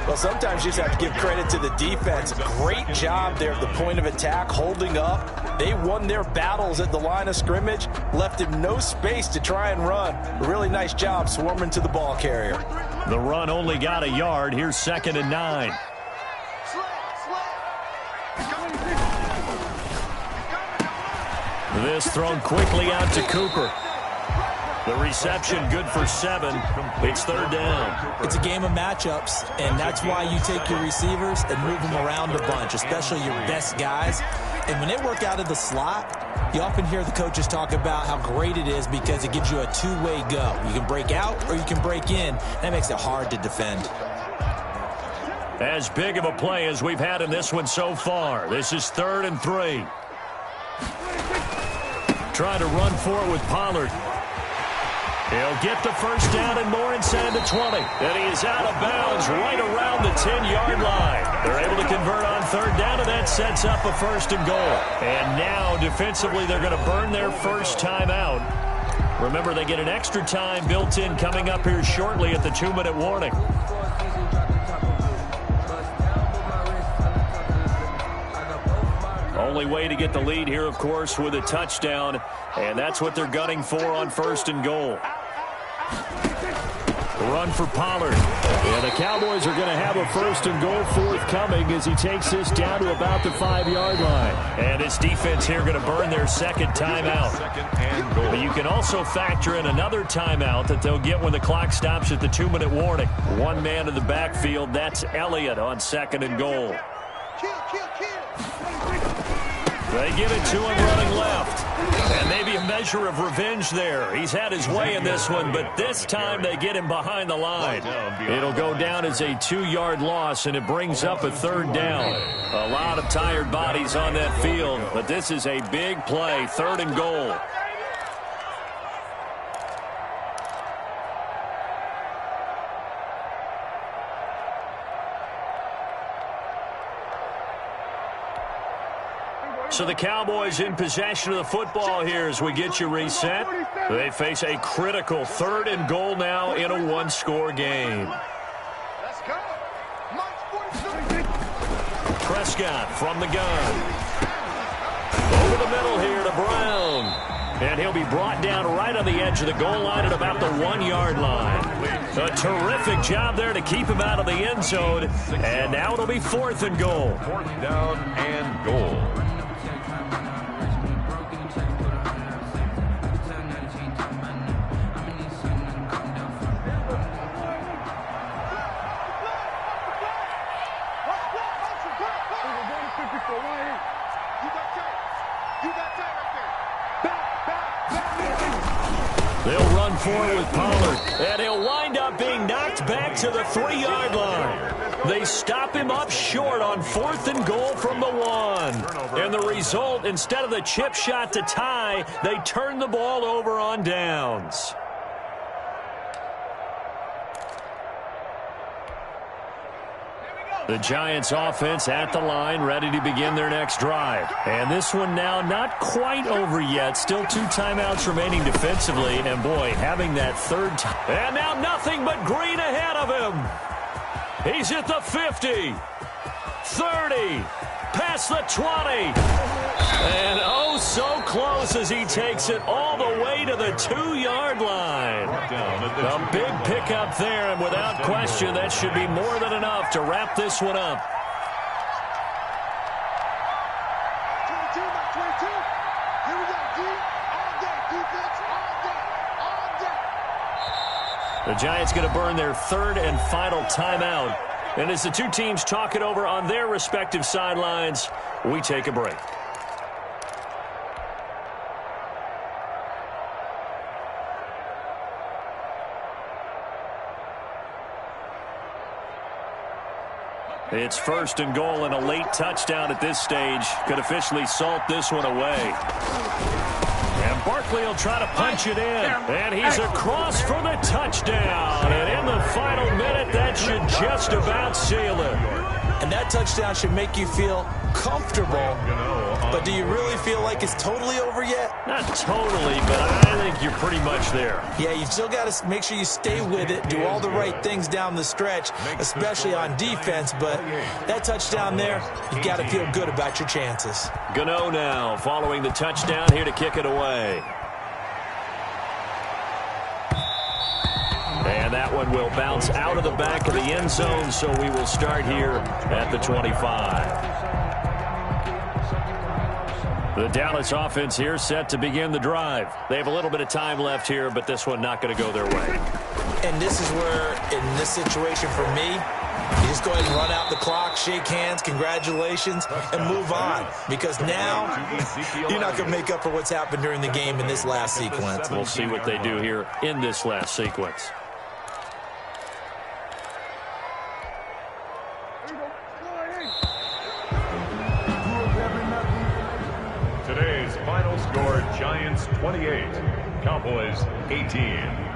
Well, sometimes you just have to give credit to the defense. Great job there at the point of attack, holding up. They won their battles at the line of scrimmage, left him no space to try and run. A really nice job swarming to the ball carrier. The run only got a yard. Here's 2nd and 9. This thrown quickly out to Cooper. The reception good for 7. It's 3rd down. It's a game of matchups, and that's why you take your receivers and move them around a bunch, especially your best guys. And when they work out of the slot, you often hear the coaches talk about how great it is because it gives you a two-way go. You can break out or you can break in. That makes it hard to defend. As big of a play as we've had in this one so far. This is 3rd and 3. Trying to run for it with Pollard. He'll get the first down and more inside the 20. And he is out of bounds right around the 10-yard line. They're able to convert on 3rd down, and that sets up a 1st and goal. And now, defensively, they're going to burn their first timeout. Remember, they get an extra time built in coming up here shortly at the 2-minute warning. Only way to get the lead here, of course, with a touchdown, and that's what they're gunning for on 1st and goal. Run for Pollard. And the Cowboys are going to have a 1st and goal forthcoming as he takes this down to about the 5-yard line. And this defense here going to burn their 2nd timeout. But you can also factor in another timeout that they'll get when the clock stops at the 2-minute warning. One man in the backfield, that's Elliott on 2nd and goal. They give it to him running left. And maybe a measure of revenge there. He's had his way in this one, but this time they get him behind the line. It'll go down as a 2-yard loss, and it brings up a 3rd down. A lot of tired bodies on that field, but this is a big play, 3rd and goal. So the Cowboys in possession of the football here as we get you reset. They face a critical 3rd and goal now in a 1-score game. Prescott from the gun. Over the middle here to Brown. And he'll be brought down right on the edge of the goal line at about the 1-yard line. A terrific job there to keep him out of the end zone. And now it'll be 4th and goal. 4th down and goal. They'll run forward with Pollard, and he'll wind up being knocked back to the 3-yard line. They stop him up short on 4th and goal from the 1. And the result, instead of the chip shot to tie, they turn the ball over on downs. The Giants offense at the line, ready to begin their next drive. And this one now not quite over yet. Still 2 timeouts remaining defensively. And boy, having that 3rd time. And now nothing but green ahead of him. He's at the 50, 30, past the 20. And oh, so close as he takes it all the way to the 2-yard line. A big pickup there, and without question, that should be more than enough to wrap this one up. The Giants going to burn their 3rd and final timeout. And as the 2 teams talk it over on their respective sidelines, we take a break. It's 1st and goal, and a late touchdown at this stage could officially salt this one away. And Barkley will try to punch it in. And he's across for the touchdown. And in the final minute, that should just about seal it. And that touchdown should make you feel comfortable. But do you really feel like it's totally over yet? Not totally, but I think you're pretty much there. Yeah, you've still got to make sure you stay with it, do all the right things down the stretch, especially on defense. But that touchdown there, you've got to feel good about your chances. Gano now following the touchdown here to kick it away. And that one will bounce out of the back of the end zone, so we will start here at the 25. The Dallas offense here set to begin the drive. They have a little bit of time left here, but this one not going to go their way. And this is where, in this situation for me, you just go ahead and run out the clock, shake hands, congratulations, and move on. Because now, you're not going to make up for what's happened during the game in this last sequence. We'll see what they do here in this last sequence. Today's final score, Giants 28, Cowboys 18.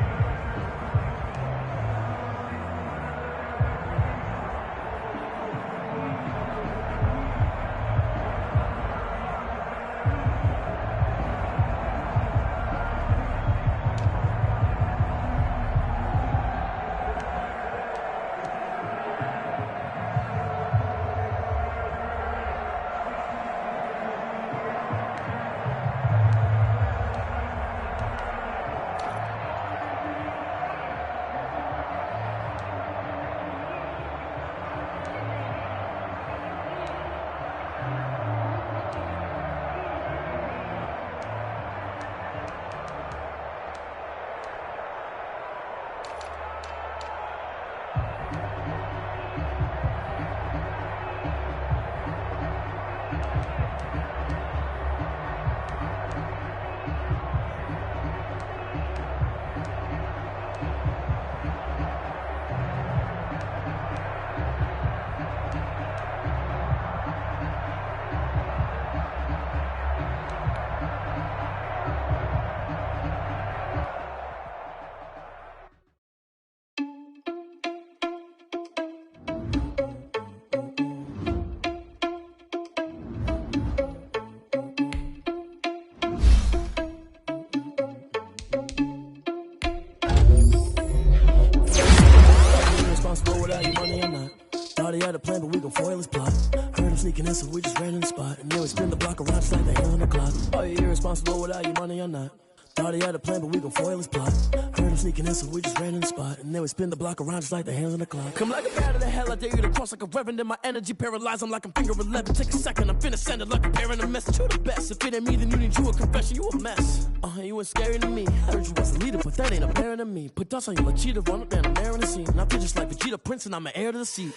had a plan, but we gon' foil his plot. Heard him sneaking in, so we just ran in the spot. And then we spin the block around just like the hands on the clock. Are you irresponsible without your money or not? Thought he had a plan, but we gon' foil his plot. Heard him sneaking in, so we just ran in the spot. And then we spin the block around just like the hands on the clock. Come like a bat of the hell, I dare you to cross like a reverend. In my energy paralyzed, I'm like I'm finger 11. Take a second, I'm finna send it like a bearing a message. You the best, if it ain't me, then you need you a confession. You a mess, you ain't scary to me. I heard you was a leader, but that ain't apparent to me. Put dust on you like cheetah, run up down the air in the scene. And I feel just like Vegeta Prince, and I'm an heir to the seat.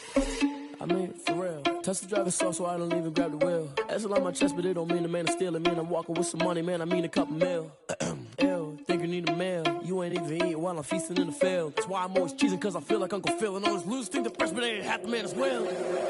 I mean, for real. Touch the driver's soft, so I don't even grab the wheel. That's on my chest, but it don't mean the man is stealing. Man, I'm walking with some money, man, I mean a couple mil. Ew, think you need a meal. You ain't even eating while I'm feasting in the field. That's why I'm always cheesing, cause I feel like Uncle Phil. And all those losers think the freshman ain't half the man as well.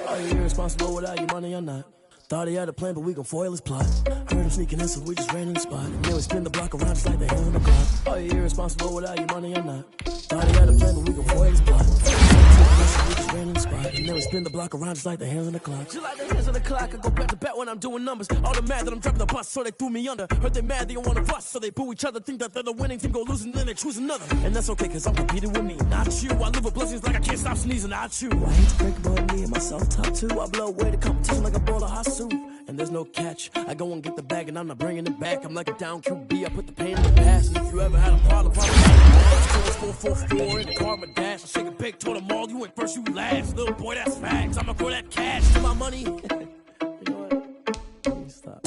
Are you irresponsible without your money or not? Thought he had a plan, but we gon' foil his plot. Heard him sneaking in, so we just ran in the spot. And then we spin the block around just like the hands on the clock. Are you irresponsible without your money or not? Thought he had a plan, but we gon' foil his plot. We just ran in the spot. And then we spin the block around just like the hands on the clock. Just like the hands on the clock, I go back to back when I'm doing numbers. All the mad that I'm driving the bus, so they threw me under. Heard they mad, they don't wanna bust, so they boo each other. Think that they're the winning team, go losing, then they choose another. And that's okay, cause I'm competing with me, not you. I live with blessings like I can't stop sneezing, not you. I hate to break about me and myself top two. I blow away the competition like a bowl of hot soup. And there's no catch. I go and get the bag and I'm not bringing it back. I'm like a down QB, I put the pain in the past. And if you ever had a problem, probably 444 in the car, my dash. I shake a big, told them all, you went first, you last. Little boy, that's facts. I'ma throw that cash to my money. You know what? Let me stop.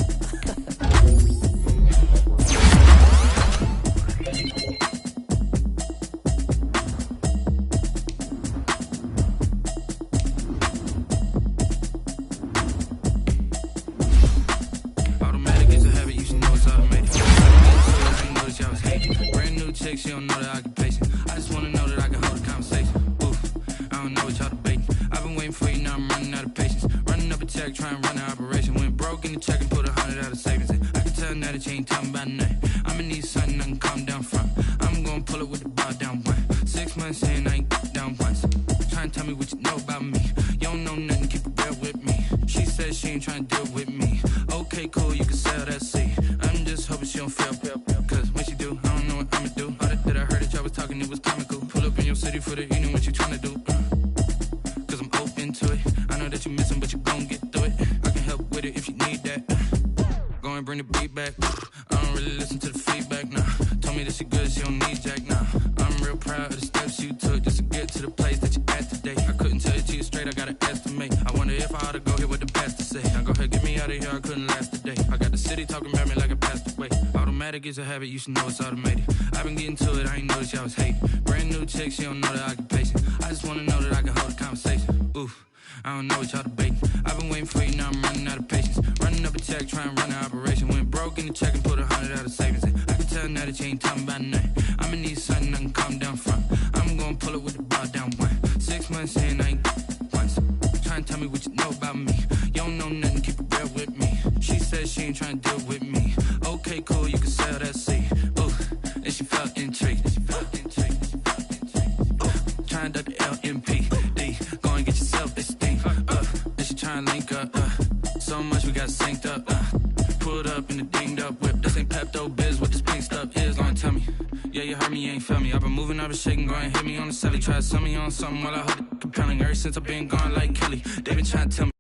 She don't know the occupation. I just wanna know that I can hold a conversation. Oof, I don't know what y'all debating. I've been waiting for you, now I'm running out of patience. Running up a check, trying to run an operation. Went broke in the check and put 100 out of savings in. I can tell now that you ain't talking about nothing. I'ma need something I can calm down from. I'm gonna pull it with the bar down one. 6 months in, I ain't down once. Trying to tell me what you know about me. You don't know nothing, keep it real with me. She says she ain't trying to deal with me. Okay, cool, you can sell that seat. I'm just hoping she don't feel. Cause when she do, I don't know what I'ma do. That I heard that y'all was talking, it was comical. Pull up in your city for the evening, what you tryna do? Cause I'm open to it. I know that you missing, but you gon' get through it. I can help with it if you need that. Go and bring the beat back. I don't really listen to the feedback, nah. Told me that she good, she don't need jack, nah. I'm real proud of the steps you took just to get to the place that you at today. I couldn't tell it to you straight, I gotta estimate. I wonder if I ought to go here with the best to say. Now go ahead, get me out of here, I couldn't last a day. I got the city talking about me like I passed away. Automatic is a habit, you should know it's automated. I've been getting to it, I ain't noticed y'all was hating. Brand new chick, she don't know the occupation. I just wanna know that I can hold a conversation. Oof, I don't know what y'all debating. I've been waiting for you, now I'm running out of patience. Running up a check, trying to run an operation. Went broke in the check and put 100 out of savings in. I can tell now that you ain't talking about nothing. I'ma need something I can calm down from. I'm gonna pull it with the bar down one. 6 months in, I ain't once. Trying to tell me what you know about me. You don't know nothing, keep it real with me. She says she ain't trying to deal with me. Okay, cool, you can sell that seat. And she felt intrigued. Trying to duck the LMP. Go and get yourself this thing. And she trying to link up. So much we got synced up. Pulled up in the dinged up whip. This ain't Pepto Biz, what this pink stuff is. Long tell me. Yeah, you heard me, you ain't felt me. I've been moving, I've been shaking, go and hit me on the celly. Try to sell me on something while I hold it compelling. Ever since I've been gone like Kelly. They been trying to tell me.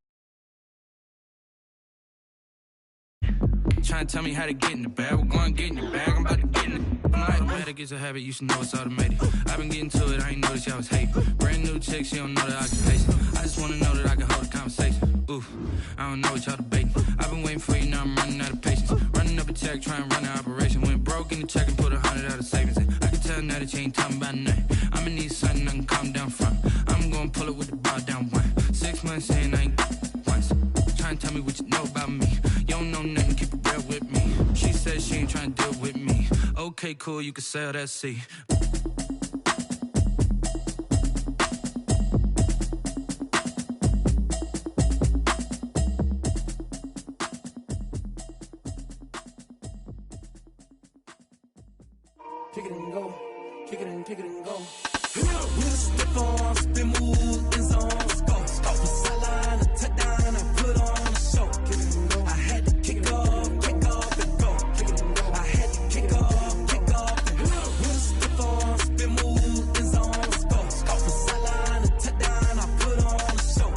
Trying to tell me how to get in the bag. We're going to get in the bag, I'm about to get in it. Automatic is a habit, you should know it's automated. I've been getting to it, I ain't noticed y'all was hating. Brand new chick, she don't know the occupation. I just wanna know that I can hold a conversation. Oof, I don't know what y'all debating. I've been waiting for you, now I'm running out of patience. Running up a check, trying to run an operation. Went broke in the check and put 100 out of savings in. I can tell now that you ain't talking about nothing. I'ma need something I can calm down from. I'm gonna pull it with the bar down one. 6 months in, I ain't once. Trying to tell me what you know about me. You don't know nothing, keep it real with me. She says she ain't trying to deal with me. Okay, cool, you can sell that seat. Kick it and go, kick it and go. We'll slip on, spin, move, in zone, let's go. Off the sideline, a touchdown, I put on a show. I had to kick off and go. I had to kick off and go. We'll slip on, spin, move, in zone, let's go. Off the sideline, a touchdown, I put on a show.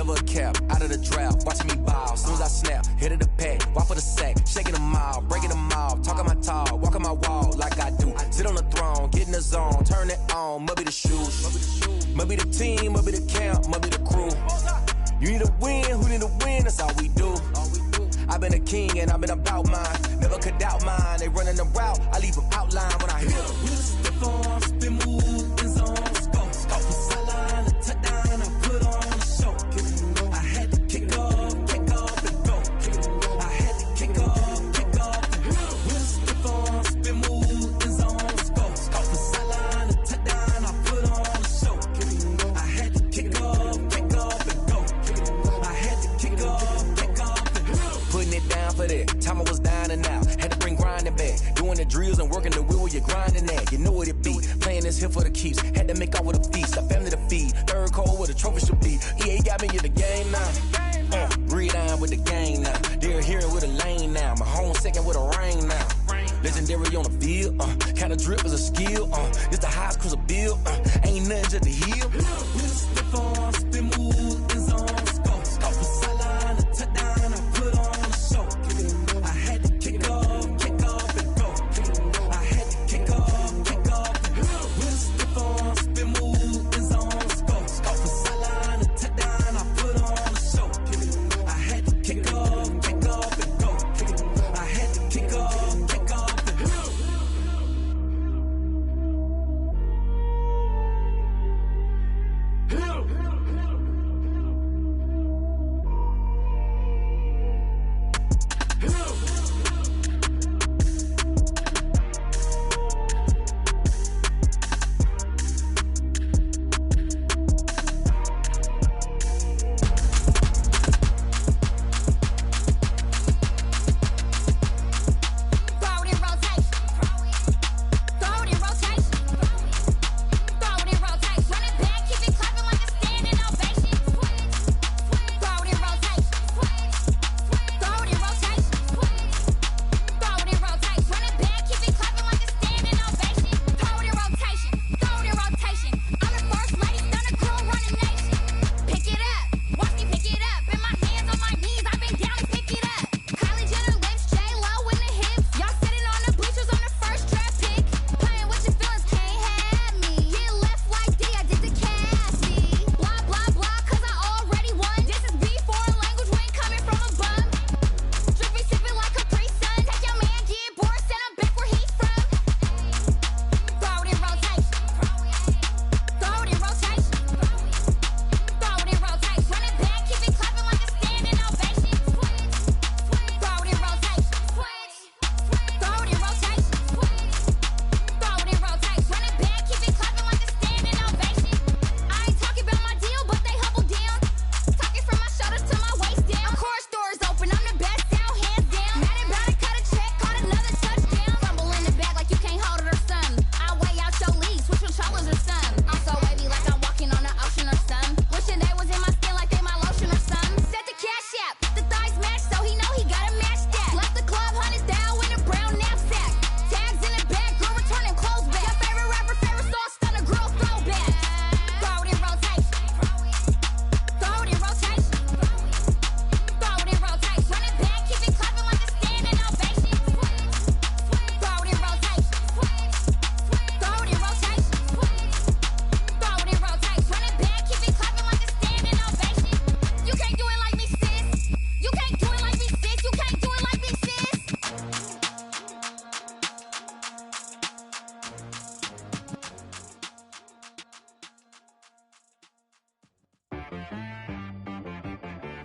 never a cap, out of the draft, watching me ball. Soon as I snap, hit of the pack, walk for the sack, shaking them all, breaking them all, talking my talk, walking my wall like I do. Sit on the throne, get in the zone, turn it on, must be the shoes, must be the team, must be the camp, must be the crew. You need a win, who need a win, that's all we do. I've been a king and I've been about mine, never could doubt mine. They running the route, I leave them outline when I hit them. We step on, spin, move, in zone, scope for sideline, a touchdown, I put on a show. I had to kick off and go. I had to kick off and go. We step on, spin, move, in zone, scope for sideline, a touchdown, I put on a show. I had to kick off and go. I had to kick off and go. Putting it down for that, time I was down and out. Had to bring grinding back, doing the drills and working the wheel where you're grinding at. You know what it be, playing this here for the keeps. Had to make off with a feast, a family to feed. Third cold where the trophy should be. EA got me in the game now. Breathe on with the game now. They're here with a lane now. My home second with a rain now. Legendary on the field, kinda drip is a skill. It's the highest cruiser bill, ain't nothing just to heal. Step on, spin, move, in zone, scope for sideline, a touchdown, I put on a show. I had to kick off and go. I had to kick off and go. We'll step on, spin, move, in zone, scope for sideline, a touchdown, I put on a show. I had to kick off and go. I had to kick off and go.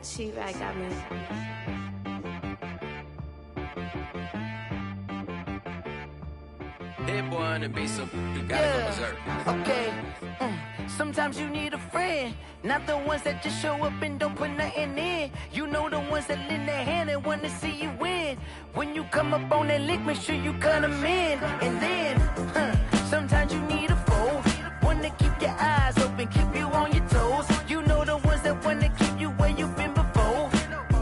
She right got me. That boy on the beat, so you gotta go berserk. Okay. Sometimes you need a friend, not the ones that just show up and don't put nothing in. You know the ones that lend their hand and want to see you win. When you come up on that lick, make sure you cut them in. And then, sometimes you need a foe, one to keep your eyes open, keep you on your toes. You know the ones that want to keep you where you've been before.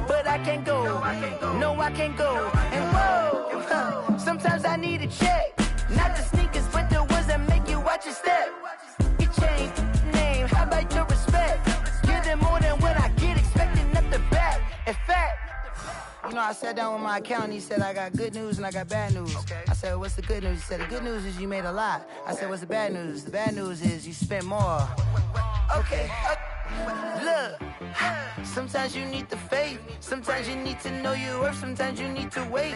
But I can't go, no I can't go. And whoa, sometimes I need a check. Not the sneakers, but the ones that make you watch your step. You change name, how about your respect? Give them more than what I get know, I sat down with my accountant. He said I got good news and I got bad news. Okay. I said, what's the good news? He said, the good news is you made a lot. I said, what's the bad news? The bad news is you spent more. Okay. Look, sometimes you need the faith. Sometimes you need to know your worth. Sometimes you need to wait.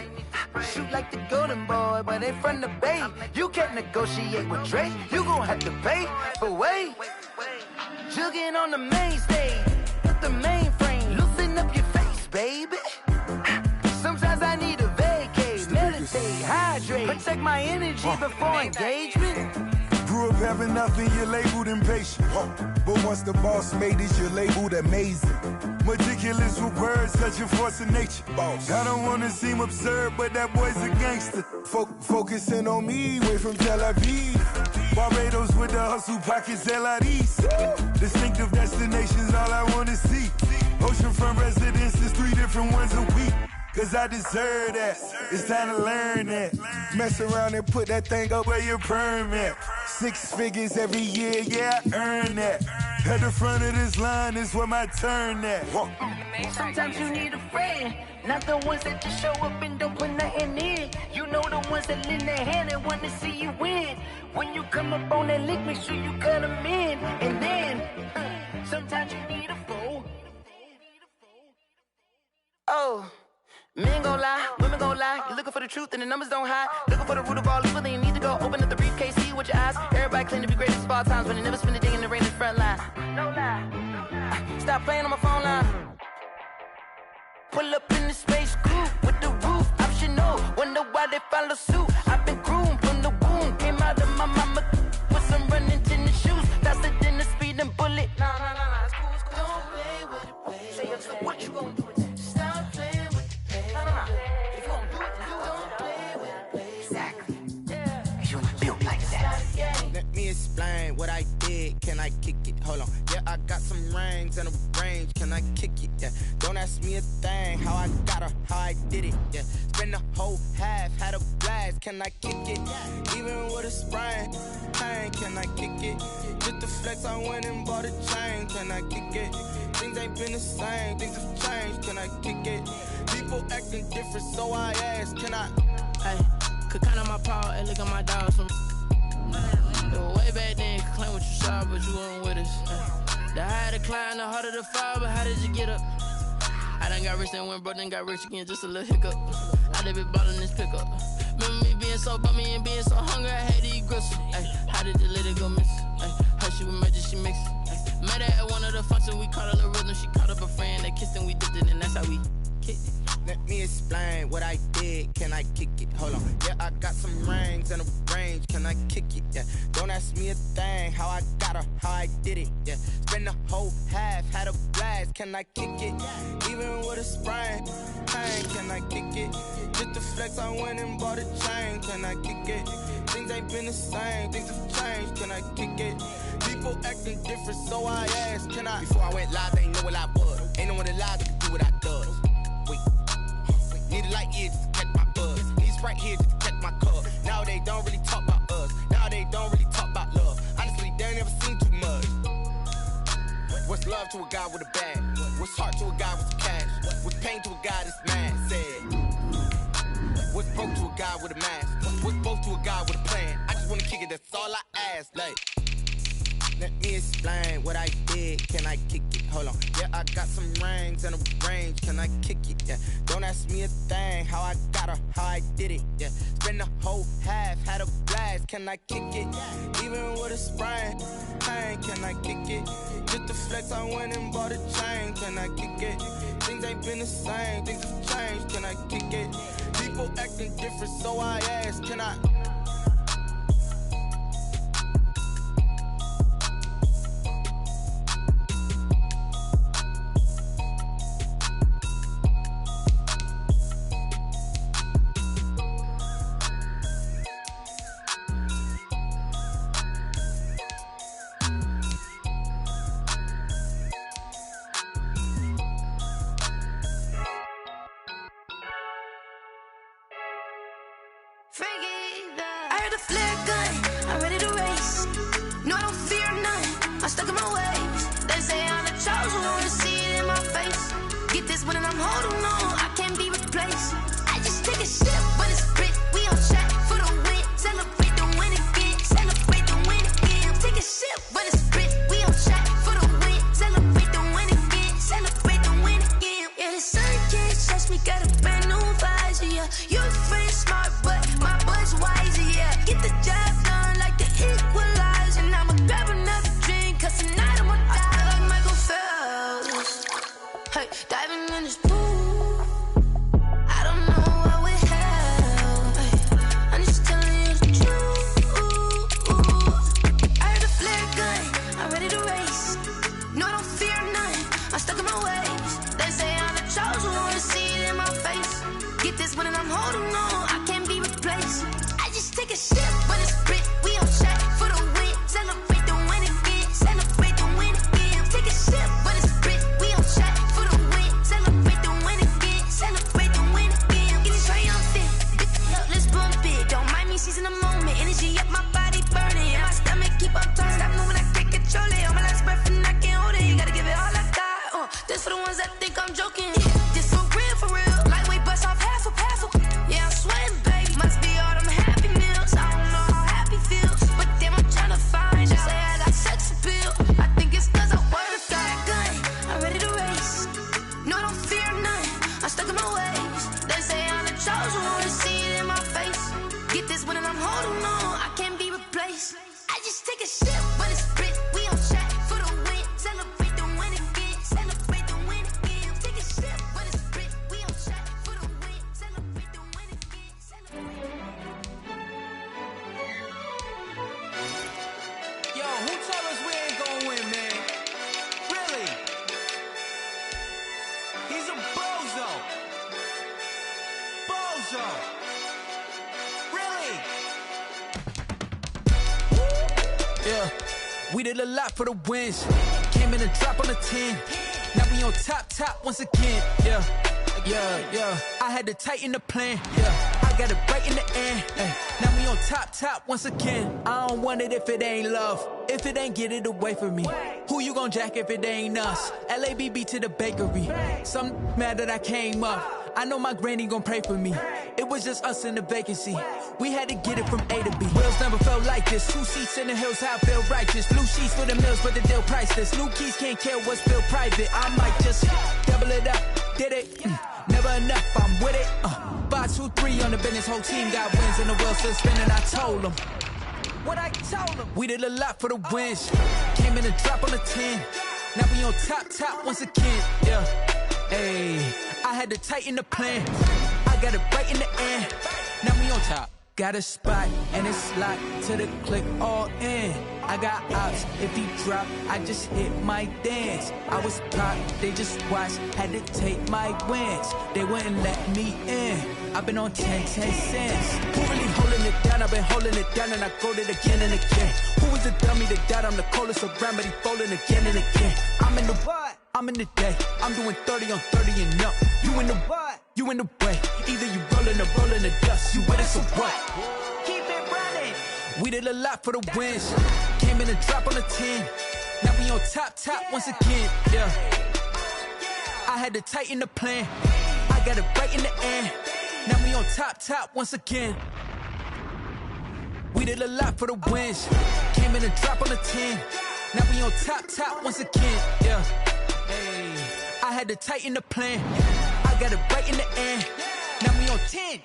Shoot like the golden boy, but they from the bay. You can't negotiate with Drake. You gon' have to pay. But wait, jugging on the main stage. Put the mainframe. Loosen up your face, baby. Sometimes I need a vacate. Meditate, hydrate. Protect my energy before engagement. Grew up having nothing, you're labeled impatient. But once the boss made it, you're labeled amazing. Meticulous with words, such a force of nature. I don't wanna seem absurd, but that boy's a gangster. Focusing on me, way from Tel Aviv. Barbados with the hustle pockets, LIDs. Distinctive destinations, all I wanna see. Oceanfront residences, 3 different ones a week. Cause I deserve that, it's time to learn that. Mess around and put that thing up where your permit. 6 figures every year, yeah, I earn that. At the front of this line is where my turn at. Sometimes you need a friend, not the ones that just show up and don't put nothing in. You know the ones that lend their hand and want to see you win. When you come up on that lick, make sure you cut them in. And then, sometimes you need a fool. Oh. Men gon' lie, women gon' lie. You're looking for the truth and the numbers don't hide. Looking for the root of all evil, then you need to go open up the briefcase, see with your eyes. Everybody claim to be greatest of all times, but they never spend a day in the rain in the front line. No lie. Stop playing on my phone line. Pull up in the space coupe with the roof optional. Wonder why they follow suit. I've been groomed from the womb. Came out of my mama with some running tennis shoes. Faster than the speeding bullet. Nah, it's cool, it's cool. Don't play with it, play. Say so what you gon' do with it? Stop playing with it. If you gon' do it, then don't play with it, play. Exactly. Yeah. You ain't built like that. Let me explain what I did. Can I kick it? Hold on. Yeah, I got some rings and a range. Can I kick it? Yeah. Don't ask me a thing. How I got her, how I did it. Yeah. Spend the whole half, had a blast. Can I kick it? Even with a sprain. Pain, can I kick it? Just the flex, I went and bought a chain. Can I kick it? Things ain't been the same. Things have changed. Can I kick it? People acting different, so I ask, can I? Hey, could count on my power and look at my dogs from. Way back then, could claim what you saw, but you weren't with us. The higher the climb, the harder the fall, but how did you get up? I done got rich, then went broke, then got rich again, just a little hiccup. I done been bought in this pickup. Remember me being so bummy and being so hungry, I had to eat gristle. Ay, how did the lady go miss? Ay, her she was magic, she mixed. Ay, met her at one of the functions, we caught a little rhythm, she caught up a friend, they kissed and we dipped it, and that's how we kicked it. Let me explain what I did. Can I kick it? Hold on. Yeah, I got some rings and a range. Can I kick it? Yeah. Don't ask me a thing. How I got her, how I did it. Yeah. Spend the whole half, had a blast. Can I kick it? Even with a sprain. Pain, can I kick it? Just the flex, I went and bought a chain. Can I kick it? Things ain't been the same. Things have changed. Can I kick it? People acting different, so I asked, can I? Before I went live, they ain't know what I was. Ain't no one alive that can do what I does. Need a light here just to catch my buzz. Need Sprite here just to catch my cup. Now they don't really talk about us. Now they don't really talk about love. Honestly, they ain't never seen too much. What's love to a guy with a bag? What's heart to a guy with some cash? What's pain to a guy that's mad? Said. What's broke to a guy with a mask? What's both to a guy with a plan? I just wanna kick it, that's all I ask. Like, let me explain what I did. Can I kick it? Hold on. Yeah, I got some rings and a range. Can I kick it? Yeah. Don't ask me a thing. How I got her, how I did it. Yeah. Spend the whole half, had a blast. Can I kick it? Even with a sprain. Pain, can I kick it? Just the flex, I went and bought a chain. Can I kick it? Things ain't been the same. Things have changed. Can I kick it? People acting different, so I ask, can I? I heard a flare gun, I'm ready to race. No, I don't fear none, I'm stuck in my ways. They say I'm the chosen one, see it in my face. Get this one and I'm holding on, I can't be replaced. Diving in this pool, I don't know what we have. I'm just telling you the truth. I heard a flare gun, I'm ready to race. No, I don't fear none, I'm stuck in my ways. They say I'm the chosen one, see it in my face. Get this one and I'm holding on, I can't be replaced. I just take a sip, but it's Brit, we on track for the win. Celebrate the win again, celebrate the win again. Take a sip, but it's Brit, we on track for the win. Celebrate the win again, celebrate the win again. Get it triumphant, let's bump it. Don't mind me seizing the moment, energy up my body burning. And my stomach keep up talking, stop moving, I can't control it. On my last breath and I can't hold it, you gotta give it all I got. This for the ones that think I'm joking. This for real, lightweight bust off half a. Yeah, I'm sweating, babe, must be all them happy meals. I don't know how happy feels, but damn, I'm trying to find out. Say I got sex appeal, I think it's cause I wear a fat gun. I'm ready to race, no, I don't fear none, I'm stuck in my ways. They say I'm the chosen one, see it in my face. Get this one and I'm holding on, I can't be replaced. I just take a sip, but it's Brit, we on track for the win. Celebrate the win again, celebrate the win again. Take a sip, but it's Brit, we on track for the win. Celebrate the win again, celebrate. Yo, who told us we ain't gonna win, man? Really? He's a bozo. Bozo. Really? Yeah, we did a lot for the wins. Came in and drop on the 10. Now we on top once again. Yeah. I had to tighten the plan. Yeah, I got it right in the end. Now we on top once again. I don't want it if it ain't love. If it ain't, get it away from me. Who you gon' jack if it ain't us? LABB to the bakery. Some mad that I came up. I know my granny gon' pray for me. It was just us in the vacancy. We had to get it from A to B. Wheels never felt like this. 2 seats in the hills, how I feel righteous. Blue sheets for the mills, but the deal priceless. New keys can't care what's still private. I might just double it up. Did it? Never enough, I'm with it. 5, 2, 3 on the business. Whole team got wins and the wheels still spinning. I told them what I told them. We did a lot for the wins. Came in and drop on the 10. Now we on top once again. Yeah. Hey, I had to tighten the plan. I got it right in the end. Now we on top. Got a spot and it's locked to the click all in. I got ops, if he drop, I just hit my dance. I was pop, they just watched, had to take my wins. They wouldn't let me in. I've been on 10 cents. Who really holding it down? I've been holding it down and I go it again and again. Who was the dummy that died? I'm the coldest around, but he folding again and again. I'm in the what? I'm in the day. I'm doing 30 on 30 and up. You in the what? You in the way. Either you rolling or rolling the dust. You with us or what? Keep it running. We did a lot for the wins. Came in and drop on the 10. Now we on top once again. Yeah. I had to tighten the plan. I got it right in the end. Now we on top once again. We did a lot for the wins. Came in and drop on the 10. Now we on top once again. Yeah. Hey, I had to tighten the plan. I got it right in the end. Now we on 10.